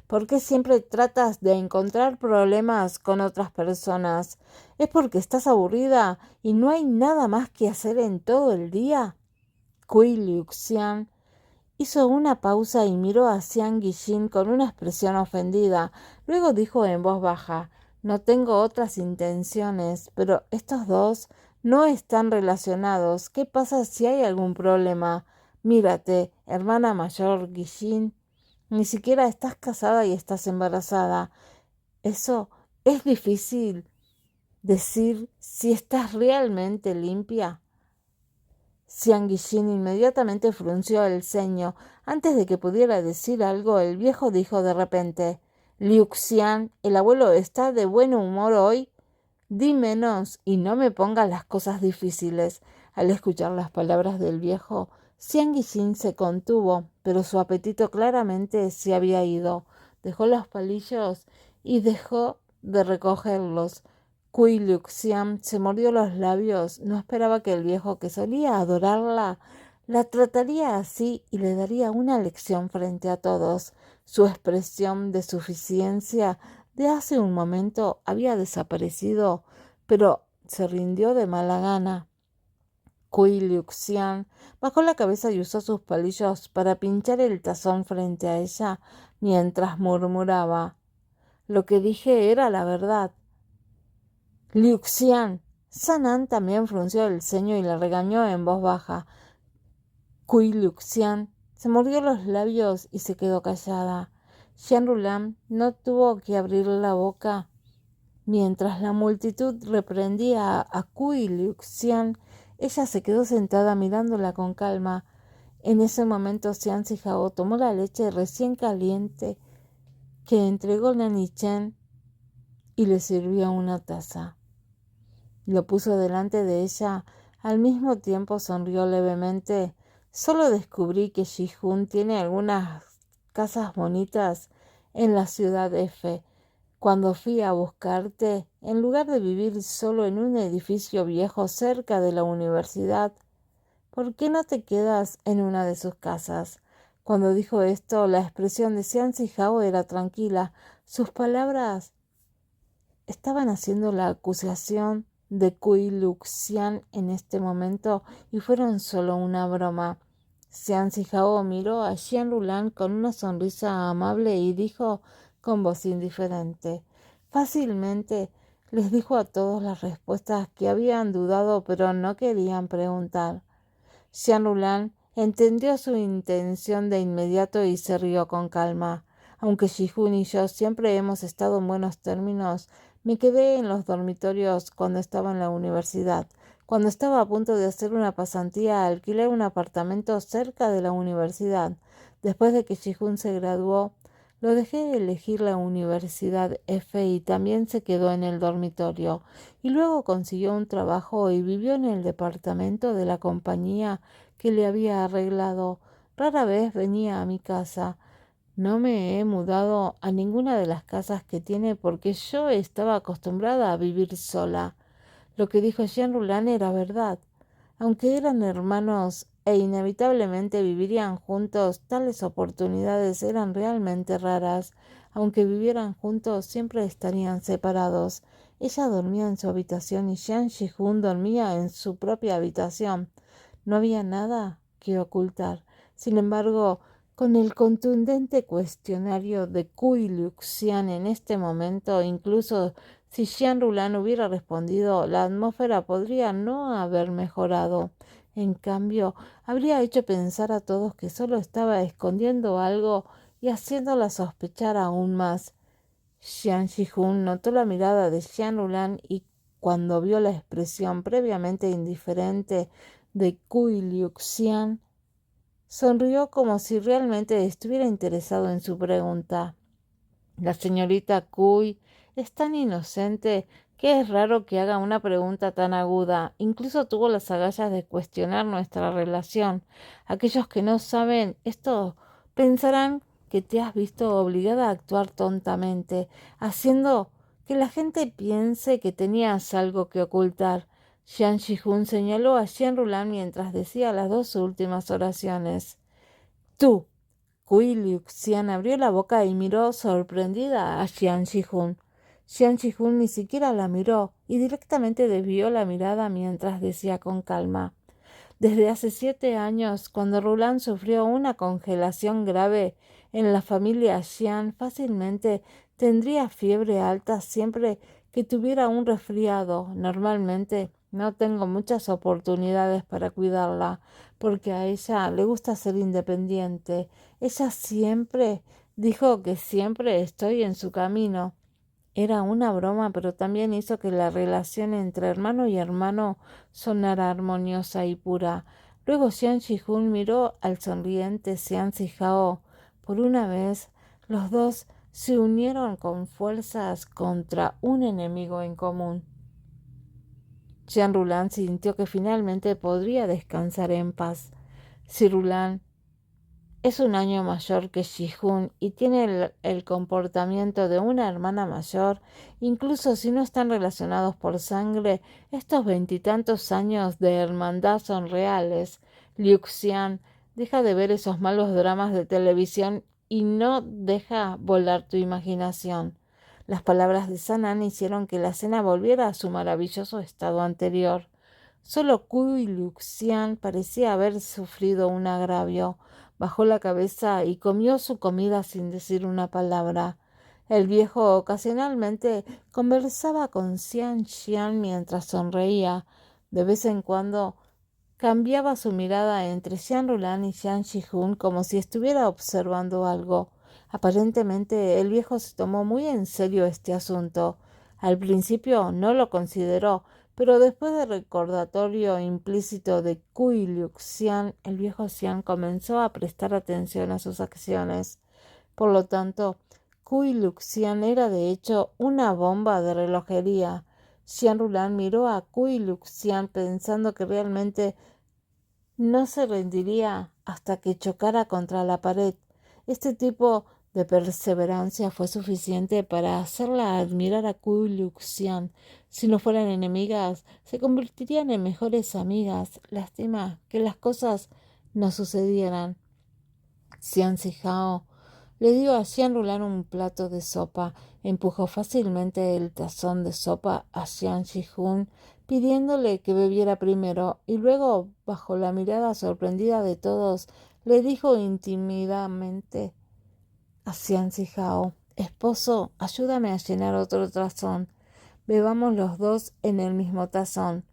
¿Por qué siempre tratas de encontrar problemas con otras personas? ¿Es porque estás aburrida y no hay nada más que hacer en todo el día? Kui Liuxian hizo una pausa y miró a Xian Guijin con una expresión ofendida. Luego dijo en voz baja: no tengo otras intenciones, pero estos dos no están relacionados. ¿Qué pasa si hay algún problema? Mírate, hermana mayor Guijin. Ni siquiera estás casada y estás embarazada. Eso es difícil decir si estás realmente limpia. Xian Guijin inmediatamente frunció el ceño. Antes de que pudiera decir algo, el viejo dijo de repente: Liuxian, ¿el abuelo está de buen humor hoy? Di menos y no me pongas las cosas difíciles. Al escuchar las palabras del viejo, Xian Guijin se contuvo, pero su apetito claramente se había ido. Dejó los palillos y dejó de recogerlos. Kui Liuxian se mordió los labios. No esperaba que el viejo, que solía adorarla, la trataría así y le daría una lección frente a todos. Su expresión de suficiencia de hace un momento había desaparecido, pero se rindió de mala gana. Kui Liuxian bajó la cabeza y usó sus palillos para pinchar el tazón frente a ella mientras murmuraba: lo que dije era la verdad. Liuxian. Sanan también frunció el ceño y la regañó en voz baja. Kui Liuxian se mordió los labios y se quedó callada. Xian Rulan no tuvo que abrir la boca. Mientras la multitud reprendía a Kui Liuxian, ella se quedó sentada mirándola con calma. En ese momento Xian Zhihao tomó la leche recién caliente que entregó Nanny Chen y le sirvió una taza. Lo puso delante de ella. Al mismo tiempo sonrió levemente. Solo descubrí que Shihun tiene algunas casas bonitas en la ciudad F. Cuando fui a buscarte, en lugar de vivir solo en un edificio viejo cerca de la universidad, ¿por qué no te quedas en una de sus casas? Cuando dijo esto, la expresión de Xian Zhihao era tranquila. Sus palabras estaban haciendo la acusación de Kui Liuxian en este momento y fueron solo una broma. Xian Zhihao miró a Xian Rulan con una sonrisa amable y dijo con voz indiferente. Fácilmente les dijo a todos las respuestas que habían dudado pero no querían preguntar. Xian Rulan entendió su intención de inmediato y se rió con calma. Aunque Shihun y yo siempre hemos estado en buenos términos, me quedé en los dormitorios cuando estaba en la universidad. Cuando estaba a punto de hacer una pasantía, alquilé un apartamento cerca de la universidad. Después de que Shihun se graduó, lo dejé elegir la Universidad F y también se quedó en el dormitorio. Y luego consiguió un trabajo y vivió en el departamento de la compañía que le había arreglado. Rara vez venía a mi casa. No me he mudado a ninguna de las casas que tiene porque yo estaba acostumbrada a vivir sola. Lo que dijo Xian Rulan era verdad. Aunque eran hermanos e inevitablemente vivirían juntos, tales oportunidades eran realmente raras. Aunque vivieran juntos, siempre estarían separados. Ella dormía en su habitación y Xian Shihun dormía en su propia habitación. No había nada que ocultar. Sin embargo, Con el contundente cuestionario de Cui Luxian en este momento, incluso si Jean Roulin hubiera respondido, la atmósfera podría no haber mejorado. En cambio, habría hecho pensar a todos que solo estaba escondiendo algo y haciéndola sospechar aún más. Jiang Jihun notó la mirada de Jean Roulin y cuando vio la expresión previamente indiferente de Cui Luxian, sonrió como si realmente estuviera interesado en su pregunta. La señorita Cui es tan inocente que es raro que haga una pregunta tan aguda. Incluso tuvo las agallas de cuestionar nuestra relación. Aquellos que no saben esto pensarán que te has visto obligada a actuar tontamente, haciendo que la gente piense que tenías algo que ocultar. Jiang Jihun señaló a Jean Roulin mientras decía las dos últimas oraciones. Tú. Cui Luxian abrió la boca y miró sorprendida a Jiang Jihun. Jiang Jihun ni siquiera la miró y directamente desvió la mirada mientras decía con calma. Desde hace 7 años, cuando Roland sufrió una congelación grave en la familia Xian, fácilmente tendría fiebre alta siempre que tuviera un resfriado. Normalmente no tengo muchas oportunidades para cuidarla, porque a ella le gusta ser independiente. Ella siempre dijo que siempre estoy en su camino. Era una broma, pero también hizo que la relación entre hermano y hermano sonara armoniosa y pura. Luego Xian Jihun miró al sonriente Xian Zihao. Por una vez, los dos se unieron con fuerzas contra un enemigo en común. Jean Roulin sintió que finalmente podría descansar en paz. Si Roulin es un año mayor que Jihun y tiene el comportamiento de una hermana mayor, incluso si no están relacionados por sangre, estos 20 y tantos años de hermandad son reales. Luxian, deja de ver esos malos dramas de televisión y no deja volar tu imaginación. Las palabras de Sanan hicieron que la cena volviera a su maravilloso estado anterior. Solo Cui Luxian parecía haber sufrido un agravio. Bajó la cabeza y comió su comida sin decir una palabra. El viejo ocasionalmente conversaba con Xian Xian mientras sonreía. De vez en cuando cambiaba su mirada entre Xian Roulin y Jiang Jihun como si estuviera observando algo. Aparentemente el viejo se tomó muy en serio este asunto. Al principio no lo consideró, pero después del recordatorio implícito de Cui Luxian, el viejo Xian comenzó a prestar atención a sus acciones. Por lo tanto, Cui Luxian era de hecho una bomba de relojería. Xian Roulin miró a Cui Luxian pensando que realmente no se rendiría hasta que chocara contra la pared. Este tipo de perseverancia fue suficiente para hacerla admirar a Cui Luxian. Si no fueran enemigas, se convertirían en mejores amigas. Lástima que las cosas no sucedieran. Xian Zihao le dio a Xian Roulin un plato de sopa, empujó fácilmente el tazón de sopa a Xian Jihun, pidiéndole que bebiera primero, y luego, bajo la mirada sorprendida de todos, le dijo intimidamente a Xian Zihao: «Esposo, ayúdame a llenar otro tazón. Bebamos los dos en el mismo tazón».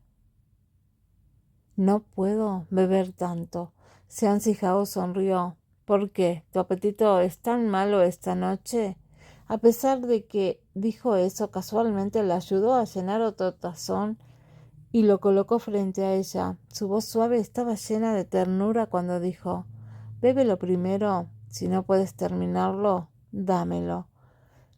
«No puedo beber tanto». Xian Zihao sonrió. «¿Por qué? ¿Tu apetito es tan malo esta noche?» A pesar de que dijo eso, casualmente le ayudó a llenar otro tazón y lo colocó frente a ella. Su voz suave estaba llena de ternura cuando dijo: «Bébelo primero. Si no puedes terminarlo, dámelo».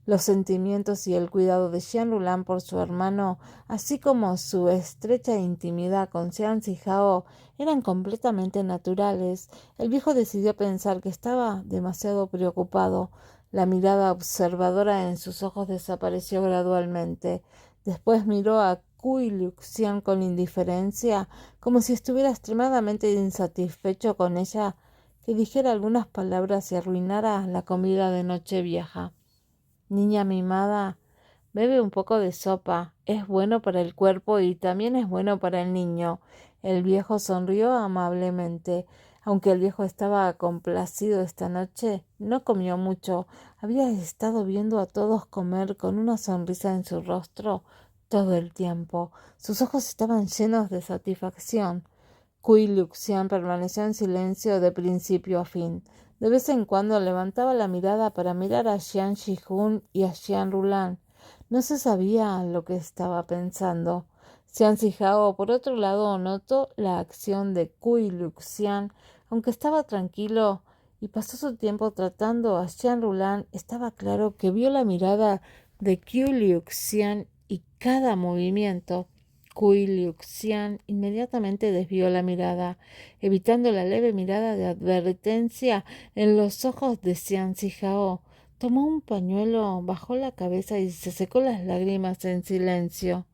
Los sentimientos y el cuidado de Xian Roulin por su hermano, así como su estrecha intimidad con Xian Zihao, eran completamente naturales. El viejo decidió pensar que estaba demasiado preocupado. La mirada observadora en sus ojos desapareció gradualmente. Después miró a Cui Luxian con indiferencia, como si estuviera extremadamente insatisfecho con ella que dijera algunas palabras y arruinara la comida de Nochevieja. «Niña mimada, bebe un poco de sopa. Es bueno para el cuerpo y también es bueno para el niño». El viejo sonrió amablemente. Aunque el viejo estaba complacido esta noche, no comió mucho. Había estado viendo a todos comer con una sonrisa en su rostro todo el tiempo. Sus ojos estaban llenos de satisfacción. Kui Luxian permaneció en silencio de principio a fin. De vez en cuando levantaba la mirada para mirar a Jian Shihun y a Jian Rulan. No se sabía lo que estaba pensando. Xian Zhihao, por otro lado, notó la acción de Kui Luxian, aunque estaba tranquilo y pasó su tiempo tratando a Jian Rulan. Estaba claro que vio la mirada de Kui Luxian y cada movimiento. Kui Luxian inmediatamente desvió la mirada, evitando la leve mirada de advertencia en los ojos de Xian Zhihao. Tomó un pañuelo, bajó la cabeza y se secó las lágrimas en silencio.